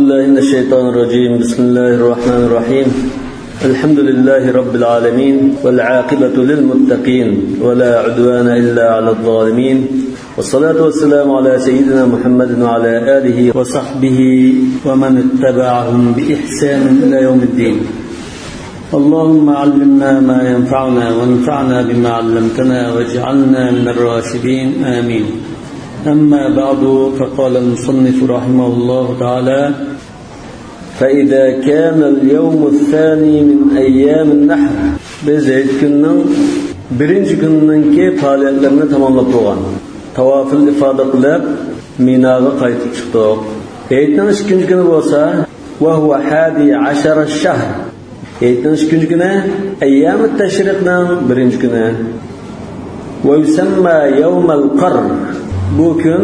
بالله من الشيطان الرجيم. بسم الله الرحمن الرحيم. الحمد لله رب العالمين والعاقبة للمتقين ولا عدوان إلا على الظالمين، والصلاة والسلام على سيدنا محمد وعلى آله وصحبه ومن اتبعهم بإحسان إلى يوم الدين. اللهم علمنا ما ينفعنا وانفعنا بما علمتنا واجعلنا من الراشدين آمين. أما بعد، فقال المصنف رحمه الله تعالى: فإذا كان اليوم الثاني من أيام النحر، biz aytganning birinchi kunninki faoliyatlarni tamomlab bo'lgan. Tavafil ifoda qilib Minoga qaytib chiqdik. Aytning ikkinchi kuni bo'lsa, va huwa 11 shahr. Aytning ikkinchi kuni ayyam at-tashriqning birinchi kuni. Wa yusamma yawm al-qarr. Bu kun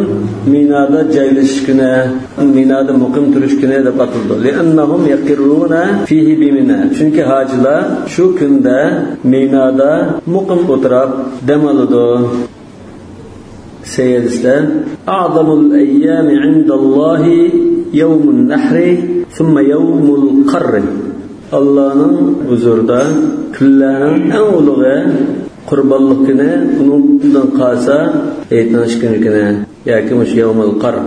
Minoda joylashish kuni, Minoda muqim turish kuni deb ataldi. Li'annahum yaqirruna fihi bi Mina. Chunki hojilar shu kunda Minoda muqim o'tirib dam oladi. Sayyidlar: "A'zamul ayyami 'indallohi yawmun nahri, thumma yawmul qarr." Allah'ın huzurida kunlarning eng ulug'i Qurbanlik kuni, undan qalsa aytinish kuni yoki mush yawmul qarr.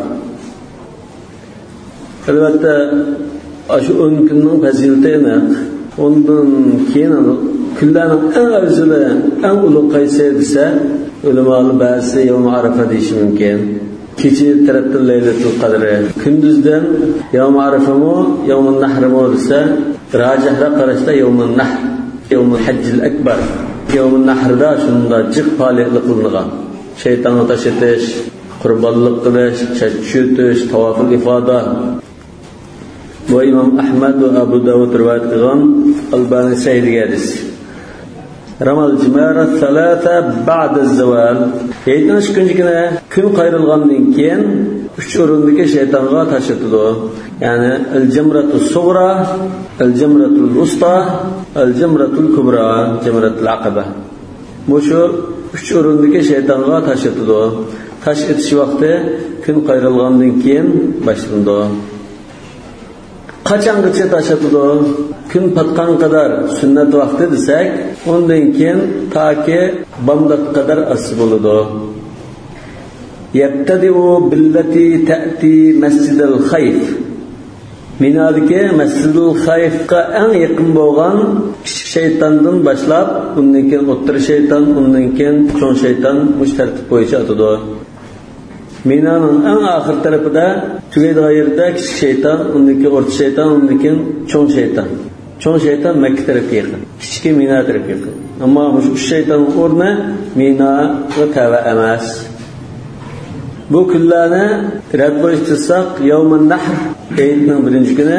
Albatta shu 10 kunning fazilati aniq. Ondan keyin kunlarning eng afzali, eng ulug' qaysi desa, ulamolar ba'zi yawm arafa deyish mumkin. Kecha tarafdan laylatul qadri, kunduzdan yawm arafami, yawmun nahrimi desa, rajihroq qarashda yawmun nahr, yawmul hajjil akbar. Yawmun nahrda shunda jiq faoliyatlar qilingan. Shaytonni tashitish, qurbonlik qilish, chachutish, tavaful ifoda. Bu Imom Ahmad va Abu Dawud rivoyat qilgan Albani Sayyidga hadis. Ramal jimara salata ba'da az-zawal. Aytinish kunjigina kun qayrilgandan keyin 3 o'rindagi shaytonga tashatdi. Ya'ni al-jamratus sughra, al-jamratul wusta, al-jamratul kubra, jamratul aqaba. Bu shu 3 o'rindagi shaytonga tashatdi. Tash etish vaqti kun qayrilgandan keyin boshlandi. Qachongacha tashatdi? Kun patgan qadar sunnat vaqti desak, ondan keyin toki bomdat qadar asr bo'ladi. Yabtadi'u billati ta'ti masjidal khayf. Minodagi masjidul khayfga eng yaqin bo'lgan kichik shaytondan boshlab, undan keyin o'rta shayton, undan keyin cho'ng shayton mush tartib bo'yicha o'tadi. Minoning eng oxir tarafida tugaydigan yerda kichik shayton, undan keyin o'rta shayton, undan keyin cho'ng shayton. Cho'ng shayton Makka tarafga yaqin, kichik Mino tarafga yaqin. Ammo shu shaytonning o'rni Minoga tava emas. Bu kunlarni rad bo'lishtirsak, yawmun nahr aytning birinchi kuni,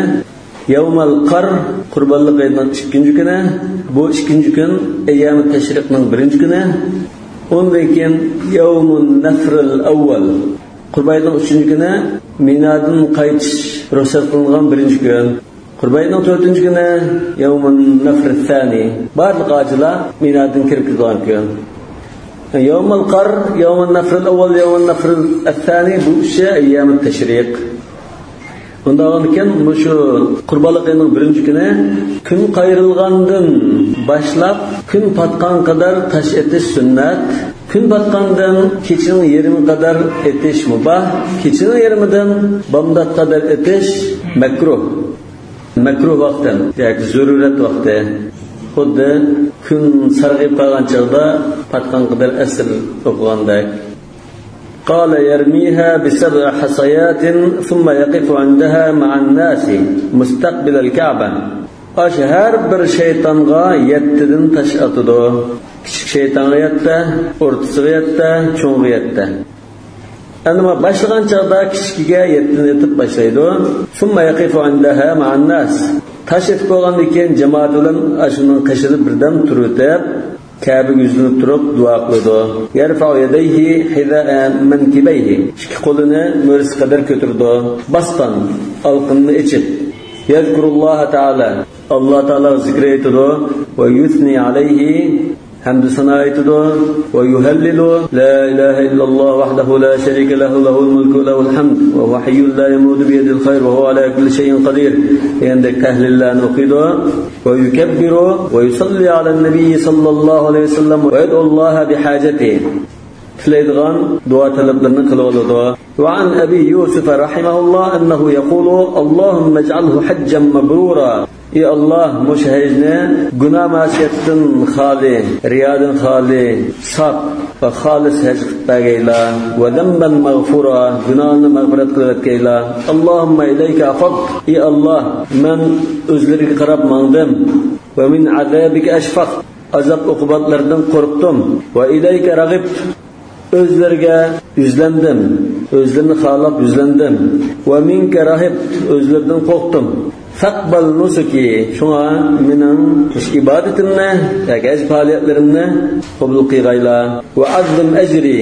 yawmul qarr qurbonlik aytning ikkinchi kuni, bu ikkinchi kun ayyam tashriqning birinchi kuni. Ondan keyin yawmun nafrul avval qurbonning uchinchi kuni, Minodan qaytish ruxsat qilingan birinchi kun. Qurbayning 4-chi kuni yawmun nafr thani. Barliq hojilar Minodan kirib kelgan kun. Yawmul qarr, yawmun nafr al-awwal, yawmun nafr al-thani bu o'sha ayyam at-tashriq. Undan keyin shu qurbonlikning birinchi kuni kun qayrilgandan boshlab kun patgan qadar tash etish sunnat. Kun patgandan kechining yarmi qadar etish mubah. Kechining yarmidan bomdat qadar etish makruh. Makruh vaqtdan yoki zarurat vaqti. Xuddi kun sarg'ib qolgan chog'da patgan qadar asr o'qigandek. قال يرميها ب7 حصيات ثم يقف عندها مع الناس مستقبل الكعبة. Her bir şeytanga 7'den taş atıdı. Küçük şeytanga 7, ortasıga 7, çoğuga 7. Ama başlagan çağda küçükige 7'den etip başlaydı. ثم يقف عندها مع الناس. Taş etip olgandan keyin cemaat bilan aşının qaşını birden turutib Kabe yüzünü turup dua qildi. Yarfa'u yadayhi hida'an mankibayhi. İki qo'lini mo'ris qadar ko'tardi. Bastan alqinni ichib. Yazkurulloha ta'ala. Alloh taolo zikr etdi va yusni alayhi hamd sana aytidi va yuhallilu la ilaha illalloh vahdahu la sharika lahu lahul mulku lahul hamd va huwa hayyul la yamutu bi yadil khayr va huwa ala kulli shay'in qadir. Endi tahlillarni o'qiydi va yukabbiru va yusalli ala nabiy sallallohu alayhi vasallam va yad'u Alloha bi hajatihi. تليدغان دعاء طلبنا قلوله. وعن أبي يوسف رحمه الله أنه يقول اللهم اجعله حجا مبرورا. يا الله مشهدنا جنا معصيتن خالي رياض خالي صاب وخالص هج تاجيلا وذنبا مغفورا جنانا مغفرة كيلا. اللهم إليك أفض. يا الله من أزلك قرب مندم ومن عذابك أشفق. عذاب عقوبات لردن قربتم وإليك رغبت. Özlerge yüzlendim, özlerini xalab yüzlendim. Ve minke rahib, özlerden korktum. Faqbal nusuki, şuna mening ibadetimni, yagaz faaliyatlarimni qabul qilgayla. Ve azim ecri,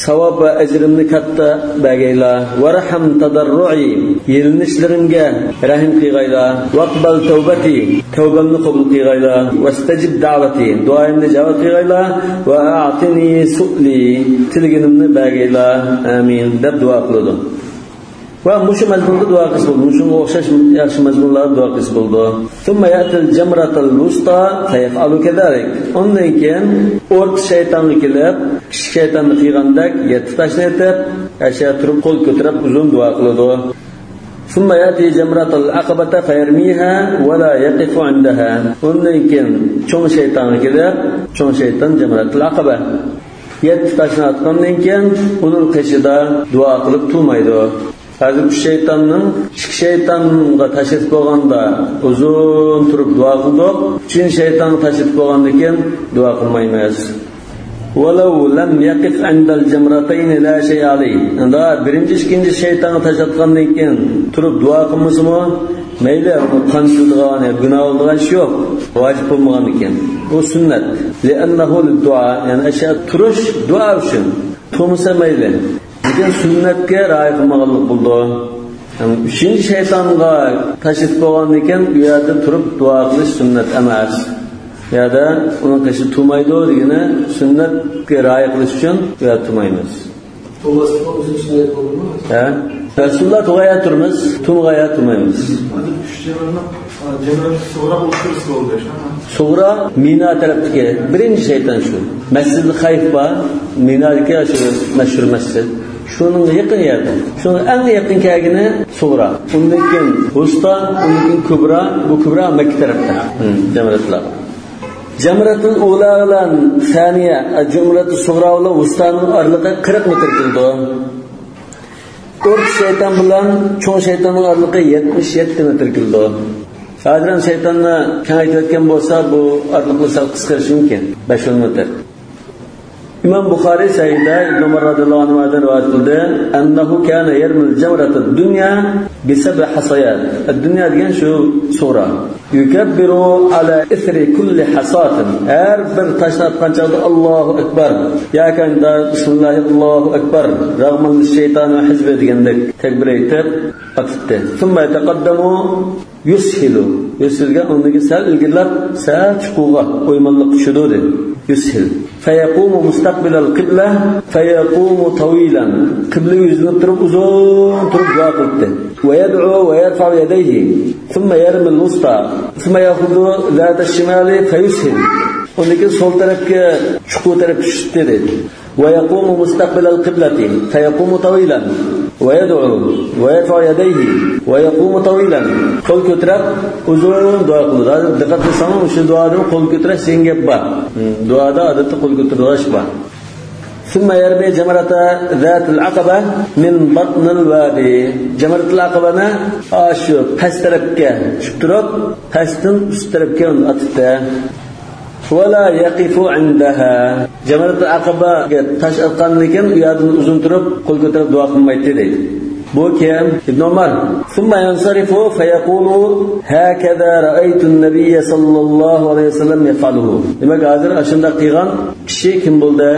savab ve ecrimni katta bagayla. Ve rahim tadarru'i, yelinishlerimga rahim qilgayla. Vaqbal tawbati, tawbamni qabul qilgayla. Vastajib da'vati, duoyimni javob qilgayla. Ve a'tini su'li, tilginimni bagayla. Amin deb duo qildim. Ve muşu mazmunda dua qilib bo'ldi. Muşu o'xshash yaxshi mazmunlar dua qilib bo'ldi. Thumma ya'til jamratul wusta fayaf'alu kadhalik. Ondan keyin o'rt shaytonga kelib, shaytonni qiygandak yetib tashlaydi, asha turib qo'l ko'tarib uzun dua qiladi. Thumma ya'ti jamratul aqabata fayarmiha wa la yaqifu 'indaha. Ondan keyin cho'ng shaytonga kelib, cho'ng shayton jamratul aqaba yetib tashlayotgandan keyin uning qishida dua qilib turmaydi. Hazır şeytanın şeytanga taşıp bo'lganda uzun turib dua qildik. Üçüncü şeytanı taşıp bo'lgandan dua qilmaymiz. Walau lam yaqif 'inda al-jamratayn la shay alayh. Unda birinci, ikinci şeytanı taşıtgandan keyin turib dua qilmasmi? Mayli, qanchildigan, gunoh bo'lgan ish yo'q. Vojib bo'lmagan ekan. Bu sunnat. Li'annahu lid-du'a, ya'ni asha turish dua uchun. Turmasa mayli. Lekin sunnatga rioya qilmaganlik bo'ldi. Uchinchi shaytonga tashib bo'lgan ekan, u yerda turib duo qilish sunnat emas. Ya da uning qishi turmaydi degani sunnatga rioya qilish uchun u yerda turmaymiz. Ha? Rasululloh tug'aya turmiz, tumg'aya turmaymiz. Suğra Mina tarafdagi birinchi shayton shu. Masjidul Xayf bor, Minadagi shu mashhur masjid. Şunun yakın yerde. Şunun en yakın kâgini Suğra. Ondan keyin Wusta, ondan keyin Kubra. Bu Kubra Mekke tarafta. Jamratul Jamratul Ula bilan Saniya, Jamratul Suğra bilan Wusta'ning oraligi 40 metr keldi. To'rt shayton bilan cho'ng shaytonning oraligi 77 metr keldi. Hozir shaytonni kengaytirayotgan bo'lsa, bu oraliqni sal qisqarishi mumkin. 5 metr. İmam Bukhari Sayyid'de İbn Umar radıyallahu anh'dan rivayet kıldı. Ennehu kâne yermil cemretud dünya biseb'i hasayat. Dünya diyen şu sura. Yukebbiru ala ithri kulli hasatin. Her bir taşını atkan çağda Allahu Ekber. Yakan da Bismillahi Allahu Ekber. Rağmen şeytan ve hizbe diyendik tekbir etip atıttı. Thumma yetekaddamu yushilu. Yushilga ondaki sel ilgilab sel çukuğa uymallık şudu dedi. Yushil. فيقوم مستقبل القبلة فيقوم طويلا قبل يزنب ترب أزون ترب واقفته ويدعو ويرفع يديه ثم يرمي الوسطى ثم يأخذ ذات الشمال فيسهل ولكن sol tarafga çukur taraf tushdi ويقوم مستقبل القبلة فيقوم طويلا ويدعو ويرفع يديه ويقوم طويلا qo'l ko'tarib uzun duo qiladi. Diqqat qilsangiz shu duoda qo'l ko'tarish senga bor. Duoda odatda qo'l ko'tarish bor. ثم يرمي جمرة ذات العقبة من بطن الوادي. جمرة العقبة أشو past tarafga tushtirib, pastdan ust tarafga otibdi. ولا يقف عندها. جمرة العقبة tash atgandan keyin u yerdan uzun turib qo'l ko'tarib duo qilmaydi deydi. Bu kim? İbn Umar. ثم ينصرف فيقول هكذا رأيت النبي صلى الله عليه وسلم يفعله. Demek hazır aşında qilgan kishi kim bo'ldi?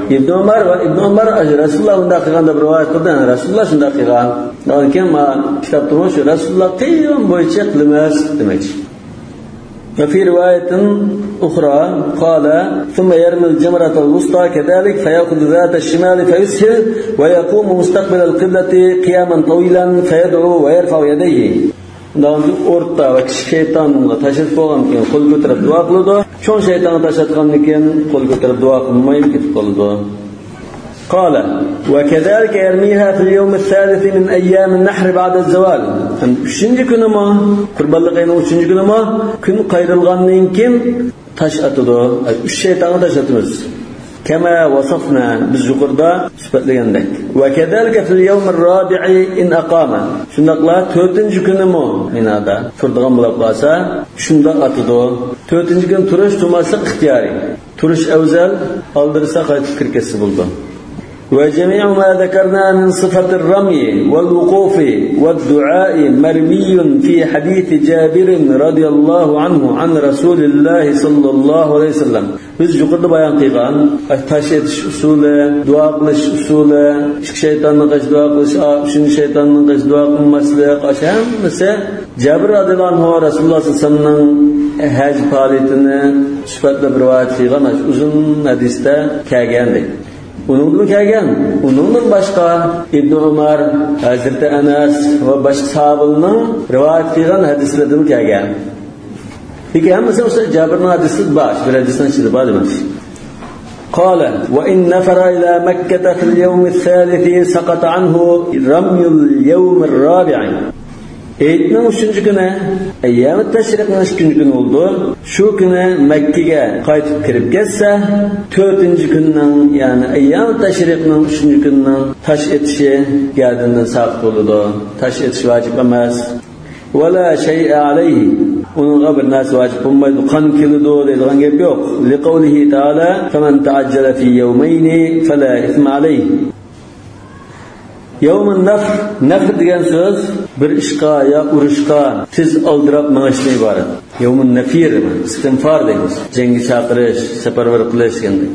İbn Umar va İbn Umar Rasululloh unda qilgan deb rivoyat qildi. Rasululloh shunda qilgan. Lekin ma kitobda Rasululloh qilgan bo'yicha qilmas demak. Ve fi rivayetin أخرى قال ثم يرمي الجمرة الوسطى كذلك فيأخذ ذات الشمال فيسهل ويقوم مستقبل القبلة قياما طويلا فيدعو ويرفع يديه. Orta ve şeytanla taşıt boğan ki kol götürüp dua kıldı. Çoğun şeytanı taşıtkan ki kol götürüp dua kılmayıp gidip kıldı. قال وكذلك يرميها في اليوم الثالث من أيام النحر بعد الزوال. Üçüncü günü mü? Kurbanlık ayının üçüncü günü mü? Gün kayrılganlığın kim? Taş atıdı. Üç şeytanı taş atımız. كما وصفنا بالزقردا سبتليندك وكذلك في اليوم الرابع إن أقام شندقلا تۆتىنچى günü mü minada turduğan bulap qalsa şunda atıdı tötüncü gün turuş tuması ixtiyari turuş evzel aldırsa qaytib kirkesi buldu وجميع ما ذكرنا من صفة الرمي والوقوف والدعاء مرمي في حديث جابر رضي الله عنه عن رسول الله صلى الله عليه وسلم. Biz yukarıda bayan kıygan, taş etiş usulü, dua kılış usulü, şeytanla kaç dua kılış, üçüncü şeytanla kaç dua kılmasıyla kaç hemmisi Cabir radıyallahu anh Resulullah sallallahu aleyhi ve sellem'nin hac faaliyetini süpetle bir rivayet kıygan, uzun hadiste kâgendi. Onunla kelgan, onundan başqa İbn Umar, Hazreti Anas ve başqa sahabenin rivayet qilgan hadislardan kelgan. Peki hammasi o'sha Jabirning hadisi baş, bir hadisdan chiqdi bor emas. Qala wa in nafara ila Makkah fi al-yawm ath-thalith saqata anhu ramy al-yawm ar-rabi'. Eytning 3-cü günü, Ayyam-ı Teşrik'nin 3-cü günü oldu. Şu günü Mekke'ye qaytib kirib ketsa, 4-cü gündən, yani Ayyam-ı Teşrik'nin 3-cü gündən taş etişi gəldindən saqit oldu. Taş etiş vacib emas. Wala şey'e alayhi. Onunğa bir narsa vacib olmaydı. Qan kilidu deydigan gap yo'q. Li qawlihi ta'ala: "Faman ta'ajjala fi yawmayn fala ithma alayhi." Yawmun nafr, nafr degan so'z bir ishqa ya urushqa tez oldirab mangishdan iborat. Yawmun nafir, istinfar deymiz. Jangga chaqirish, safarbar qilish deganday.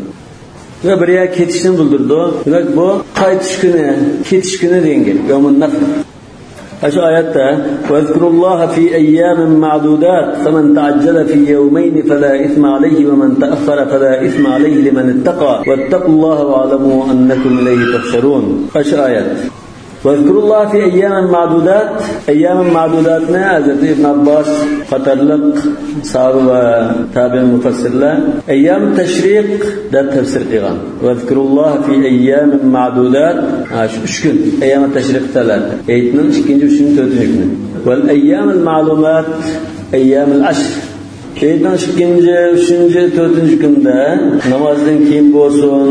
Ve bir yer ketishni bildirdi. Demak bu qaytish kuni, ketish kuni degan gap. Yawmun nafr. Şu ayette "Vezkurullaha fi ayyamin ma'dudat, femen ta'ajjala fi yawmayn fala ithma alayhi ve men ta'akhkhara fala ithma alayhi limen ittaqa vettaqullaha ve'lamu annakum ilayhi tuhşarun." Şu ayet. "Vezkurullaha fi ayyamin ma'dudat." Ayyamin ma'dudat ne? Hazreti İbn Abbas qatarliq sahabe ve tabi'in mufassirlar ayyam teşrik da tefsir qilgan. "Vezkurullaha fi ayyamin ma'dudat." Şu 3 gün ayyam teşrik talar. Aytning 2-nji, 3-nji, 4-nji günü. Vel ayyamul ma'lumat ayyamul ashr. Aytning 2-nji, 3-nji, 4-nji günde namazdan keyin bolsun,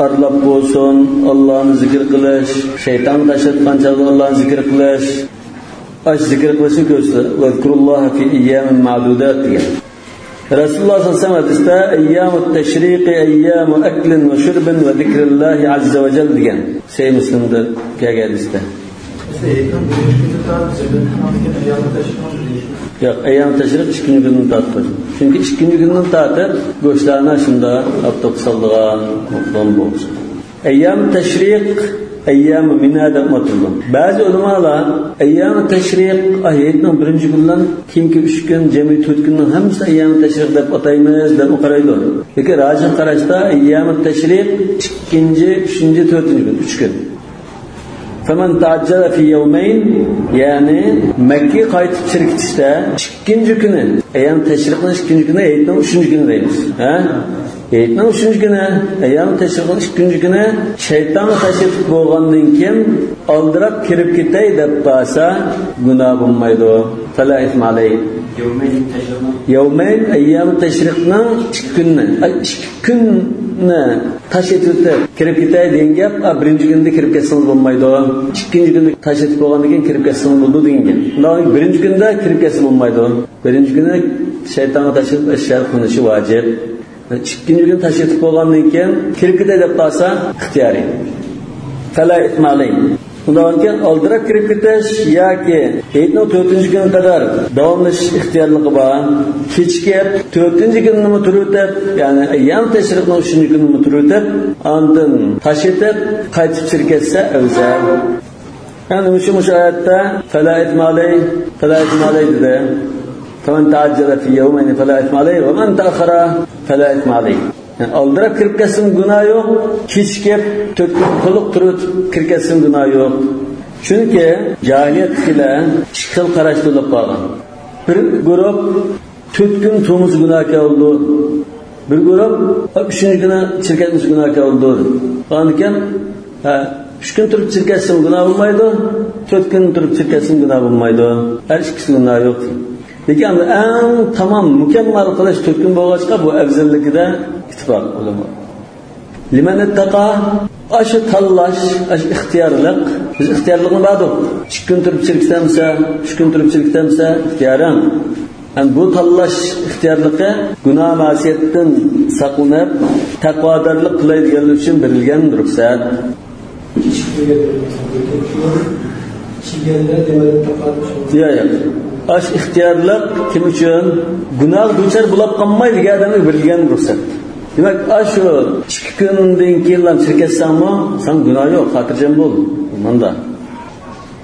arlap bolsun, Allah'ını zikir qilish, şeytan taşatqancha Allah'ını zikir qilish. Aş zikir qilishi ko'rsa, "Vezkurullaha fi ayyamin ma'dudat." degan. Resulullah sallallahu aleyhi ve sellem ayyamut teşriqi ayyamu aklin ve şurbin ve zikrillahi azze ve celle degan. Sahih Müslim'de kelgan hadisda. Yok, ayyam-ı teşrik 2-nji günni tatır. Çünkü 2-nji günni tatır, go'shtlarni shunda aptop saldigan, muhtom bo'lsin. Ayyam-ı teşrik ayyam-ı minada umatilgan. Bazı ulamalar ayyam-ı teşrik ayetning 1-nji gündən keyingi 3 gün, jami 4 günning hammasi ayyam-ı teşrik deb ataymiz deb qaraydi. Lekin rajih qarashda ayyam-ı teşrik 2-nji, 3-nji, 4-nji gün, 3 gün. فَمَنْ تَعَجَّلَ فِي يَوْمَيْنِ yani Mekke qaytib chirkitishda 2-nji günü, ayyam teşrikning 2-nji günü, ayetning 3-nji günü deymiz. Ayetning 3-nji günü, ayyam teşrikning 2-nji günü şeytan taşıp bo'lgandan keyin oldirab kirib ketay deb bo'lsa, gunoh bo'lmaydi. Fala ithma alayhi. Yawmayn ayyam teşrikning 2 günü. 2 kunni tash etib kirib ketay degan gap, 1-nji kunda kirib ketsangiz bo'lmaydi. 2-nji kunda tash etib bo'lgandan keyin kirib ketsangiz bo'ladi degan gap. Undan 1-nji kunda kirib ketsa bo'lmaydi. 1-nji kunda shaytonga tashib ishlar qilinishi vojib. 2-nji kun tash etib bo'lgandan keyin kirib ketay deb qolsa, ixtiyoriy. Fala ithma alayhi. Undan keyin oldirab kirib ketish yoki aytning 4-nji kuniga qadar davomlashish ixtiyorligi bor. Kechga 4-nji kunni turib, ya'ni ayyam teşrikning 3-nji kunini turib, ondan tash etib qaytib chirkatsa afzal. Yani şu ayette fala ithma alayhi dedi. فَمَنْ تَعَجَّلَ فِي يَوْمَيْنِ فَلَا اِثْمَ عَلَيْهِ وَمَنْ تَأْخَرَ فَلَا اِثْمَ عَلَيْهِ. Yani aldırab kirib ketsin günah yok, kechikib to'liq turib kirib ketsin günah yok. Chunki jahiliyatdagilar ikki xil qarash bo'lib qolgan. Bir guruh 4 kun to'muz gunohga oldi. Bir guruh 3 kuni chirkatmish gunohga oldi. Qanday 3 kun turib chirkatsin gunoh bo'lmaydi, 4 kun turib chirkatsin gunoh bo'lmaydi. Har ikkisi gunoh yo'q. Lekin eng tamom mukammal qilish 4 kun bo'lg'achqa bu afzalligida ittifoq ulamo. Liman ittaqa aşı tallash, aşı ixtiyorlik. Biz ixtiyorlikni berdik. 2 kun turib chirkitamsa, 3 kun turib chirkitamsa ixtiyoran. Yani bu tallash ixtiyorligi gunoh ma'siyatdan saqlanib, taqvodorlik qilaydiganlar uchun berilgan ruxsat. Yo'q. Aş ixtiyorlik kim uchun? Gunoh duchor bo'lib qolmaydigan odamga berilgan ruxsat. Demek aşı 2 kundan keyin chirkatsanmi, sen gunoh yo'q, xotirjam bo'l. Manda.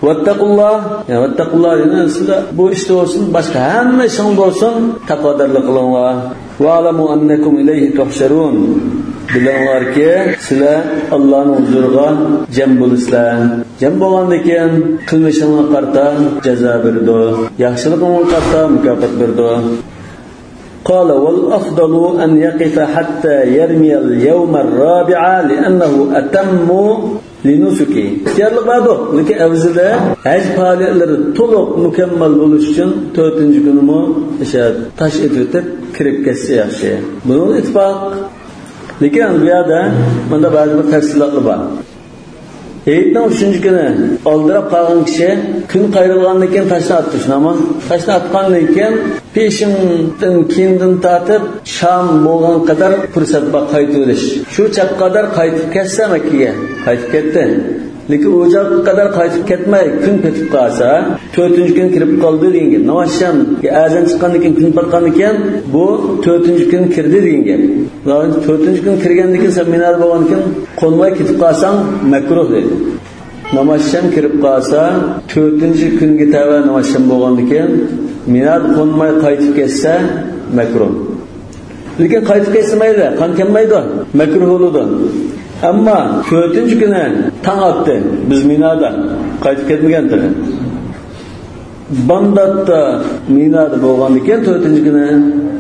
Vattaqullah, ya vattaqullah yani sizlar bu işte olsun, başka hamma ishing bo'lsin, taqvodorlik qilinglar. Va alamu annakum ilayhi tuhsharun. Bilinglarki, sizlar Allohning huzuriga jam bo'lasizlar. Jam bo'lgandan keyin qilmishingga qarata jazo berdi. Yaxshiligingga qarata mukofot berdi. قال والأفضل أن يقف حتى يرمي اليوم الرابع لأنه أتم لنسكه. İhtiyarlık vardı. Lakin evzide hac faaliyetleri to'liq mukammal bo'lish uchun 4-chi kunimi tash etib kirib ketsa yaxshi. Bunun ittifoq. Lekin bu yerda bunda ba'zi bir tafsilotlar bor. Eyitning 3-chi kuni oldirab qolgan kishi kun qayrilgandan keyin tashni atdi, shunami? Tashni atgandan keyin peshindan keyindan tortib sham bo'lgan qadar fursat bor qaytib olish. Shu chaq qadar qaytib ketsa Makkaga, qaytib ketdi. Lekin o'joq qadar qaytib ketmay kun petib qolsa, 4-chi kun kirib qoldi degan gap. Navasham azan chiqqandan keyin kun patgandan keyin bu 4-chi kun kirdi degan gap. 4-chi kun kirgandan keyin sen minar bo'lgan keyin qo'nmay ketib qolsang makruh deydi. Namazsham kirib qolsa 4-chi kunga tava namazsham bo'lgandan keyin minar qo'nmay qaytib ketsa makruh. Lekin qaytib ketsa mayli, qon kelmaydi, makruh bo'ladi. Ama 4-chi kuni tang atdi. Biz Minada qaytib ketmagandir. Bandatda Minada bo'lgandan keyin 4-chi kuni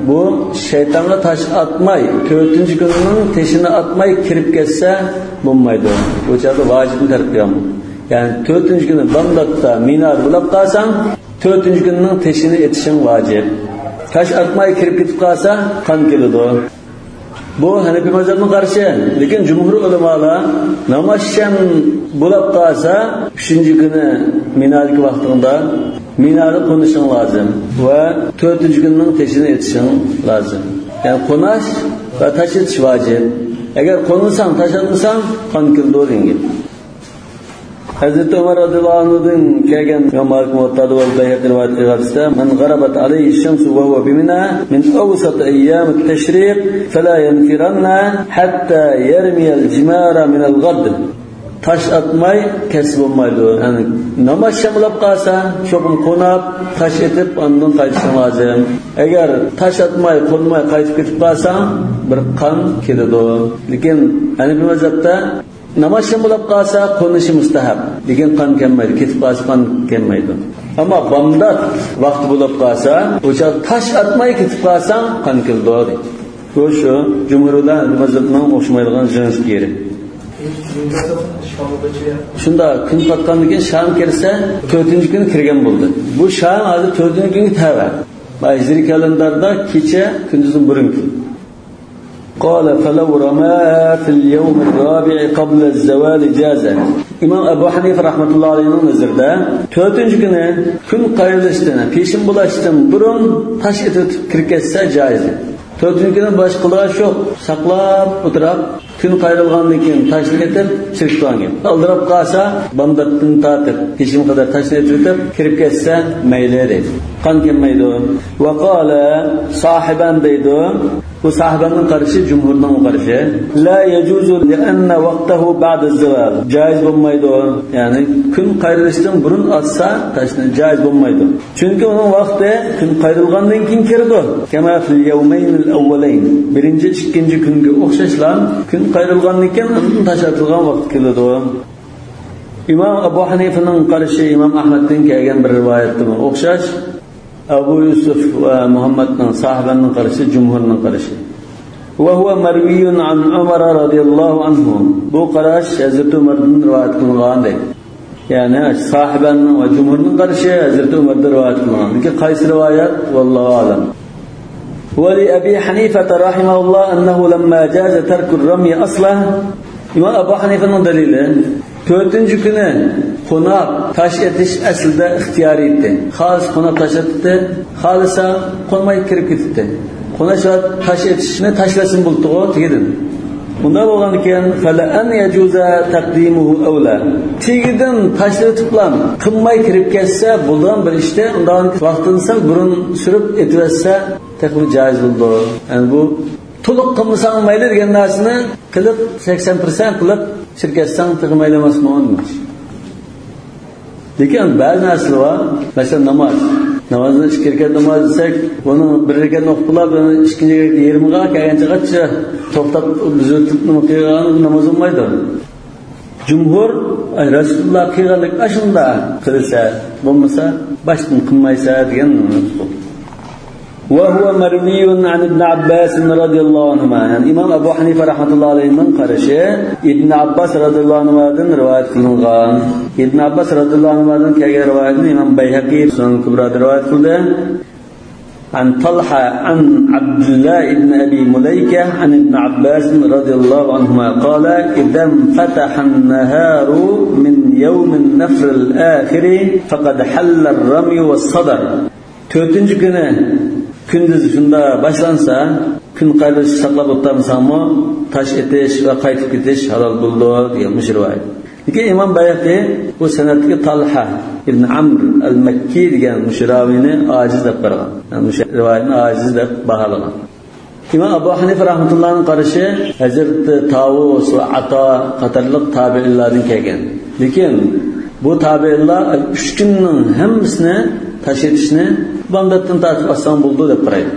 bu shaytonga tash atmay, 4-chi kunining teshini atmay kirib ketsa bo'lmaydi. O'chada vojibni tark qilgan. Ya'ni 4-chi kuni bandatda Minada bo'lib qolsang, 4-chi kunining teshini etishing vojib. Tash atmay kirib ketib qolsa qon keladi. Bu Hanefi mazhabına karşı, lekin cumhur ulamalar namazşam bo'lib qolsa 3-chi kuni minadagi vaqtida minada qo'nishing lozim va 4-chi kunning teshini etishing lozim. Yani qo'nash va tash etish vojib. Agar qo'nmasang, tashatmasang qon keldi. Hazreti Ömer radıyallahu anh'ın kelgan Malik Muvatta'da ve Bayhaqi rivayet qilganida "Men garabat alayhi şemsu ve huve bimina min awsat ayyam at-tashriq fala yanfiranna hatta yarmiya al-jimara min al-ghad." Taş atmay kesib olmaydi. Yani namaz şamlab qalsa, çoqum qo'nab, taş etib ondan qaytishing lozim. Agar taş atmay, qo'nmay qaytib ketib qalsang, bir qon keladi. Lekin Hanefi mazhabda namazşam bo'lib qolsa qo'nishi mustahab. Lekin qon kelmaydi, ketib qolsa qon kelmaydi. Ammo bomdat vaqti bo'lib qolsa, o'sha tash atmay ketib qolsang qon keladi. Shu jumhurlar mazhabning o'xshamaydigan jins kerak. Shunda kun patgandan keyin sham kirsa 4-chi kun kirgan bo'ldi. Bu sham hozir 4-chi kunga tava. Hijriy kalendarda kecha kunduzdan burunki. قال فلو رمى في اليوم الرابع قبل الزوال جاز. İmam Ebu Hanife rahmetullahi aleyhi'nin nazarında 4-chi kuni kun qayrilishdan, peshin bo'lishdan burun tash etib kirib ketsa joiz. 4-chi kuni boshqalar yo'q, saqlab o'tirib kun qayrilgandan keyin tashlab ketib chirib qo'ygan. Aldirab qolsa, bomdatdan tortib, peshim qadar tashlab o'tib, kirib ketsa mayli deydi. Qon kelmaydi. Va qala sohiban deydi. Bu sahabanın qarışı cumhurdan qarışı. La yajuzu li anna vaqtahu ba'da az-zawal. Caiz bo'lmaydi. Yani kun qayrilishdan burun atsa tashni caiz bo'lmaydi. Çünkü onun vaqti kun qayrilgandan keyin kirdi. Kama fil yawmayn al-awwalayn. Birinci, ikkinchi kunga o'xshashlar kun qayrilgandan keyin undan tashlatilgan vaqt keladi. İmam Abu Hanifa'nın qarışı İmam Ahmed'den kelgan bir rivoyatda o'xshash. Abu Yusuf ve Muhammed'nin sahabenin karışı, cumhurun karışı. Ve huve merviyun an Ömer radıyallahu anhu. Bu karış Hazreti Ömer'den rivayet kılınan değil. Yani sahabenin ve cumhurun karışı Hazreti Ömer'den rivayet kılınan. Peki kaysi rivayet? Vallahu alem. Ve li Ebi Hanife rahimahullah ennehu lemma caze terkur rami aslah. İmam Ebu Hanife'nin delili. 4. günü konak taş etiş aslında ihtiyari etti. Halis konak taş etti. Halisa konmayı kirip gitti. Konak taş etişini taşlasın buldu o tigidin. Bunda olanken fele en yecuza takdimuhu evla. Tigidin taşları tıklan kınmayı kirip geçse bulduğun bir işte ondan vaktininden burun sürüp etivetse tekrar caiz buldu. Yani bu tuluk kımısan maylı degen narsini kılıp 80% kılıp şirketsen tıkmaylamasını olmuş. Lekin bazı narsalar var. Mesela namaz. Namazda 2 rekat namaz desek, onu 1 rekat o'qilib, onu 2-chi rekat 20 ga kelgancha to'xtab biz o'tibni qilgan namoz bo'lmaydi. Jumhur Rasululloh qilganlik ashunda qilsa, bo'lmasa boshdan qilmaysa degan. وهو مروي عن ابن عباس رضي الله عنهما. يعني إمام أبو حنيفة رحمة الله عليه من قرشه ابن عباس رضي الله عنهما رواية كلنغان. ابن عباس رضي الله عنهما كأي رواية إمام بيهقي سنن كبرى رواية كلها عن طلحة عن عبد الله بن أبي مليكة عن ابن عباس رضي الله عنهما قال إذا انفتح النهار من يوم النفر الآخر فقد حل الرمي والصدر. 4. günü gündüz şunda başlansa, gün qayrilishni saqlab o'tamisanmi, tash etish va qaytib ketish halol bo'ldi degan rivayet. Lekin Imom Bayhaqi bu sanatga Talha ibn Amr al-Makki degan raviyni ojiz deb qargan. Yani bu rivoyatni ojiz deb baholagan. İmam Abu Hanife rahmetullohning qarashi Hazrat Tavus va Ato qatorliq tabiinlardan kelgan. Lekin bu tabiinlar 3 kunning hammasini tash etishni bomdatdan tartib olsam bo'ldi deb qaraydi.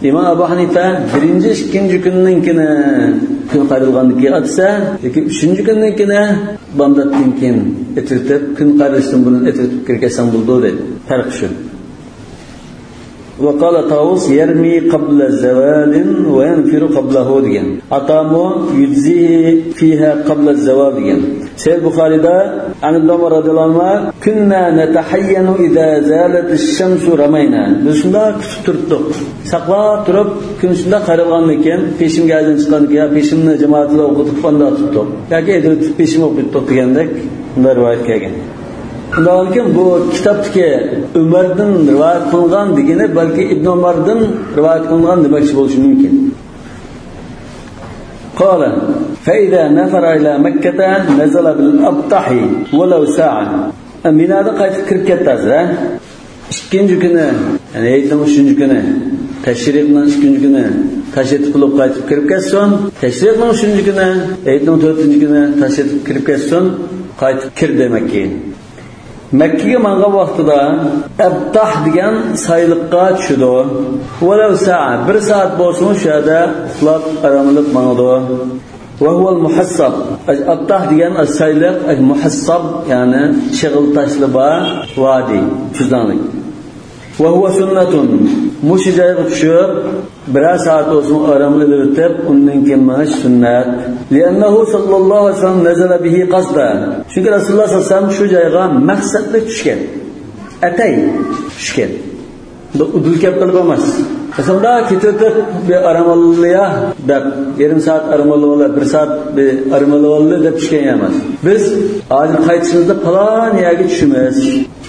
İmam Abu Hanife 1-chi, 2-chi kunninkini kun qayrilgandan keyin atsa, yoki 3-chi kunninkini bomdatdan keyin etirtib, kun qayrilishdan burun etirtib kirgizsam bo'ldi dedi. Farq shu. وقال طاووس يرمي قبل الزوال وينفر قبله degan. Atamu yujzi fiha qabla az-zawal degan. Sahih Buxoriyda An Umar radhiyallohu anhu kunna natahayyanu idza zalat ash-shamsu ramayna. Biz shunda kutib turdik. Saqlab turib kun shunda qarilgandan keyin peshimga azon chiqqandan keyin peshimni jamoatda o'qitib qanda tutdik. Yoki edib peshim o'qitdik degandek bunday rivoyat kelgan. Bundan bu kitaptaki Ömer'den rivayet kılgan degeni belki İbn Ömer'den rivayet kılgan demekçi bo'lishi mümkün. قال فإذا نفر إلى مكة نزل بالأبطح ولو ساعة. Mina'da qaytib kirib ketdi. 2-chi kuni, ya'ni aytdim 3-chi kuni, tashrifning 2-chi kuni tashrif qilib qaytib kirib ketsin, tashrifning 3-chi kuni, aytdim 4-chi kuni tashrif kirib ketsin, qaytib kir demakki. Mekke'ye mangan vaqtida Abtah degan sayliqqa tushdi. Walaw sa'a, 1 soat bo'lsin shu yerda uxlab aramilib mangdi. Va huwa al-muhassab. Abtah degan sayliq, al-muhassab ya'ni shig'il tashliba vadi, tuzlanlik. Va huwa sunnatun. Mush joyga tushib 1 soat bo'lsin aramilib o'tib, undan keyin mana sunnat. Li'annahu sallallohu alayhi vasallam nazala bihi qasda. Çünkü Rasulullah sallallahu aleyhi ve sellem şu joyga maqsadli tushgan. Atay tushgan. Bu udulkab qilib emas. Aslında ketib bir aramallıya deb 1 soat aramalı, 1 soat bir aramalı deb tushgan emas. Biz hozir qaytishimizda falan yerga tushimiz.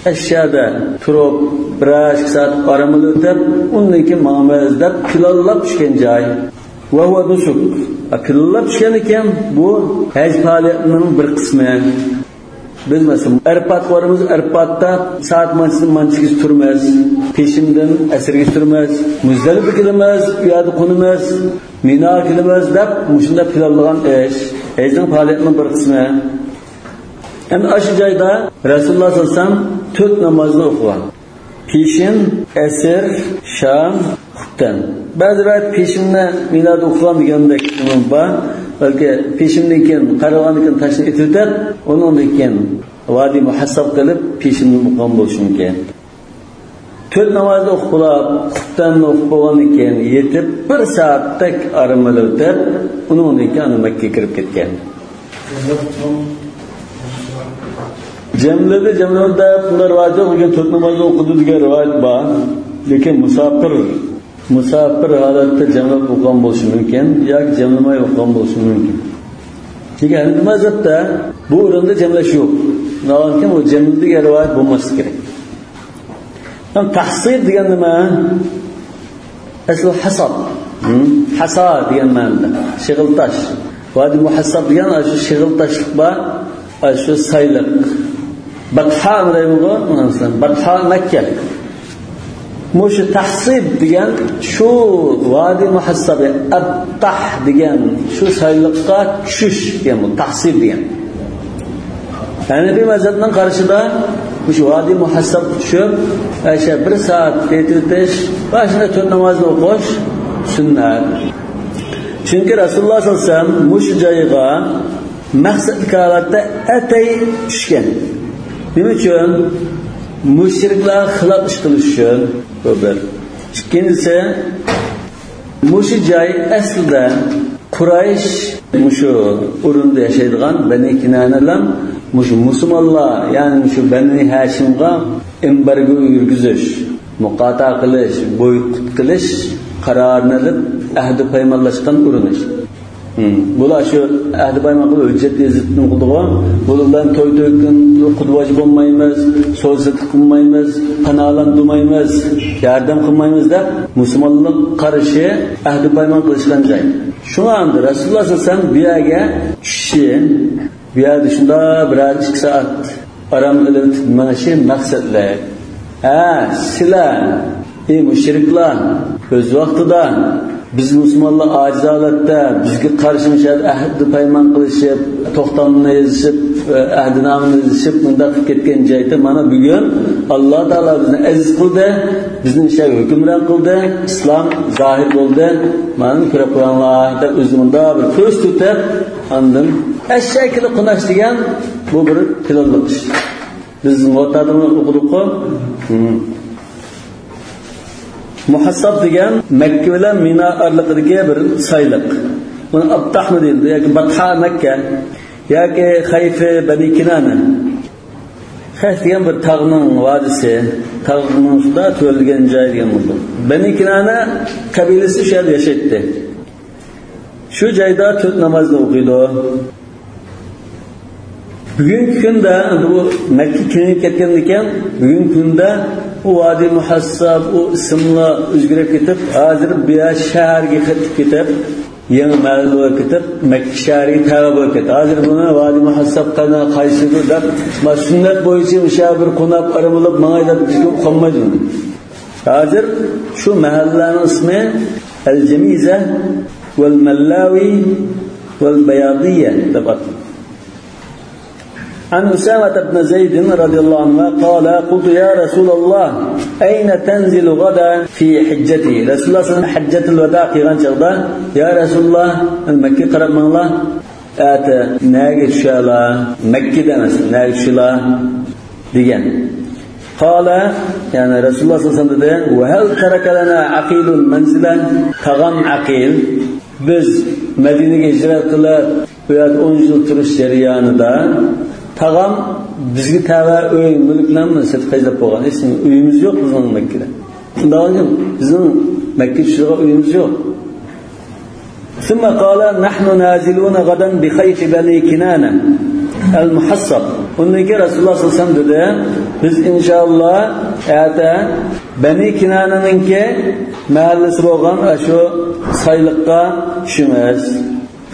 Aşağıda turib 1 soat aramalı o'tib, undan keyin ma'maz deb planlab tushgan joy. Va huwa nusuk. Akıllılar düşen ekan bu haj faoliyatining bir qismi. Biz mesela Arpat varımız, Arpat'ta saat mançıgız turmaz, peşimden esirgiz turmaz, Muzdalifa kilimiz, uyada konumuz, Mina kilimiz deb muşunda planlagan ish. Hajning faoliyatining bir qismi. Endi aşı joyda Rasululloh sallallohu alayhi vasallam 4 namozni o'qigan. Peşin, esir, sham, xuftan. Ba'zi vaqt peşinni Minada o'qigan degandek bor. Balki peşimdan keyin qaragandan keyin tashlab etib, undan keyin vadi muhassab qilib peşimni o'qigan bo'lishi mumkin. 4 namozni o'qib bo'lib, xuftanni o'qib bo'lgandan keyin yetib 1 soatlik aramada o'tib, undan keyin Makkaga kirib ketgan. Cemlede bunlar vacib olgan 4 namozni o'qidi degan rivoyat bor. Lekin musafir holatda jamlab o'qigan bo'lishi mumkin yoki jamlamay o'qigan bo'lishi mumkin. Chunki Hanafi mazhabda bu o'rinda jamlash yo'q. Nahotki u jamlaga rivoyat bo'lmasi kerak. Ham tahsib degan nima? Asli hasab. Hasad degan ma'noda. Shig'iltash. Vadi muhassab degan shu shig'iltashlik bor, shu sayliq. Batha deymiz-ku, masalan, Batha Makka. Mush tahsib degan shu vadi muhassabi at-tah degan shu sayliqqa tushish degan bu tahsib degan. Hanafi mazhabining qarashida mush vadi muhassab tushib, o'sha 1 soat ketish, boshida 4 namozni o'qish sunnat. Chunki Rasululloh sallallohu alayhi vasallam mush joyga maqsadli holatda atay tushgan. Nima uchun? Mushriklar xilof ish qilish uchun. Bir. İkincisi, muşu joy aslida Quraysh mushu o'rinda yashaydigan Bani Kinanalar mushu musulmonlar, ya'ni mushu Bani Hashimga embargo yurgizish, muqata qilish, boyqut qilish qarorini olib ahd paymanlashgan urinish. Bular shu ahd payman qilib hujjat yazitni qildigan, bulardan to'y-to'ykin qudvoji bo'lmaymiz, so'zsizlik qilmaymiz, panolandurmaymiz, yordam qilmaymiz deb musulmonlar qarishi ahd payman qilishgan joy. Shunga endi Rasululloh sallallohu alayhi vasallam bu yerga kishi bu yerda shunda 1-2 soat aram qilib manashi maqsadlar. Sizlar ey mushriklar o'z vaqtida biz musulmonlar ojiz holatda bizga qarshi ahd payman qilishib, to'xtamni yozishib, ahdnomani yozishib, bunda qilib ketgan joyda mana bugun Alloh taolo bizni aziz qildi, bizni ishga hukmron qildi, islom zohir bo'ldi. Mana ko'rib qo'yinglar deb o'zimda bir ko'z tutib, ondan ashakili qunash degan bu bir tilonlik ish. Biz muhtadimni o'qidik-ku. Muhassab degan Makka bilan Mina oralig'idagi bir sayliq. Buni Abtahmi deyildi yoki Batha Makka yoki Hayfa Bani Kinana. Hayf degan bir tog'ning vodisi, tog'ning ustida to'lgan joy degan bo'ldi. Bani Kinana qabilasi shu yerda yashaydi. Shu joyda 4 namozni o'qiydi. Bugungi kunda bu Makka kirib ketgan ekan, bugungi kunda u vadi muhassab u ismlar o'zgarib ketib, hozir bu shaharga ketib, yangi mahalla ketib, Makka shahriga tava bo'lib ketdi. Hozir buni vadi muhassab qana qaysidir deb sunnat bo'yicha o'sha bir qonab aramlab mang'aylab qolmaydi. Hozir shu mahallaning ismi Al-Jamiza wal Mallawi wal Bayadiyya deb ataladi. عن أسامة بن زيد رضي الله عنه قال قلت يا رسول الله أين تنزل غدا في حجتي رسول الله صلى الله عليه وسلم حجة الوداع قيغان شغدا يا رسول الله المكي قرب من الله آتا ناقش شالا مكي دمس ناقش شالا ديان قال يعني رسول الله صلى الله عليه وسلم وهل ترك لنا عقيل منزلا تغم عقيل biz Medine'ye hicret qilib bu yerda 10 yil turish jarayonida tag'am bizga tava uy mulklarni sotqizlab qo'ygan. Ismi uyimiz yo'q bizning Makkada. Shundan bizning Makka tushirgan uyimiz yo'q. ثم قال نحن نازلون غدا بخيف بني كنانة المحصب. Ondan Rasulullah sallallahu aleyhi ve sellem dedi, biz inşallah ata Bani Kinana'nınki mahallesi bo'lgan shu sayliqqa tushamiz.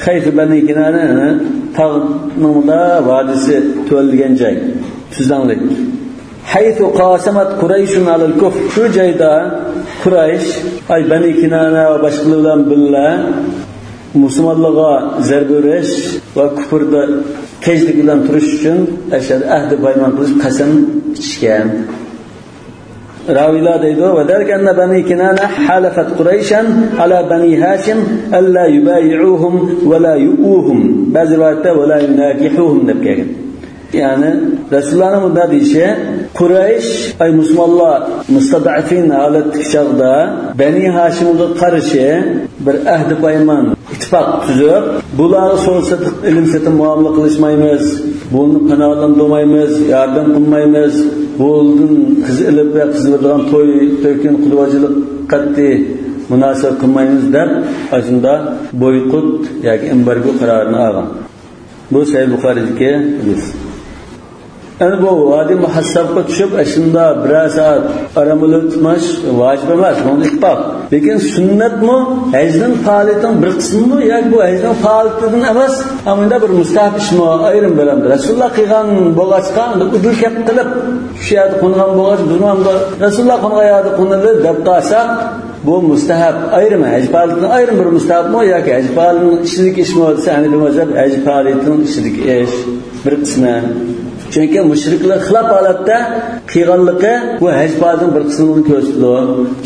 Hayf Bani Kinana tağnımda vadisi tölgen joy, tuzanlik. Haythu qasamat Qurayshun alal kufr. Şu joyda Quraysh ay Bani Kinana va boshqalar bilan musulmonlarga zarba berish va kufrda kechlik bilan turish uchun ashad ahd paymon qilish qasam ichgan. Raviylar deydi va darkanna Bani Kinana halafat Qurayshan ala Bani Hashim alla yubayi'uhum va la yu'uhum. Ba'zi rivoyatda va la yunakihuhum deb kelgan. Yani Resulullah'ın bunda deyişi Quraysh ay musulmonlar mustadafin holatdagi chog'da Bani Hashimga qarshi bir ahd paymon ittifoq tuzib, bularga so'lsatiq ilm setim muomala qilishmaymiz, buni qanoatlantirmaymiz, yordam qilmaymiz, bundan qiz ilib va qiz bilan to'y to'kin qilvachilik qat'iy munosabat qilmaymiz deb ashunda boykot yoki embargo qarorini olgan. Bu Sahih Buxoriy'dagi hadis. Yani bu vadi muhassabga tushib ashunda bir soat aramul tutmash vojib emas, buni ittifoq. Lekin sunnatmi, hajning faoliyatining bir qismimi yoki bu hajning faoliyatidan emas, amanda bir mustahab ishmi ayrim bilamdi. Rasululloh qilgan bo'lg'achqa udul kap qilib shu yerda qo'ngan bo'lg'ach bizmanda Rasululloh qo'ngan yerda qo'nildi deb qolsak, bu mustahab ayrim haj faoliyatining ayrim bir mustahabmi yoki haj faoliyatining ishlik ishmi desa, hani bu mazhab haj faoliyatining ishlik ish bir qismi. Çünkü müşrikler xilaf holatda qilganligi bu haj faoliyatining bir qismini ko'rsatdi.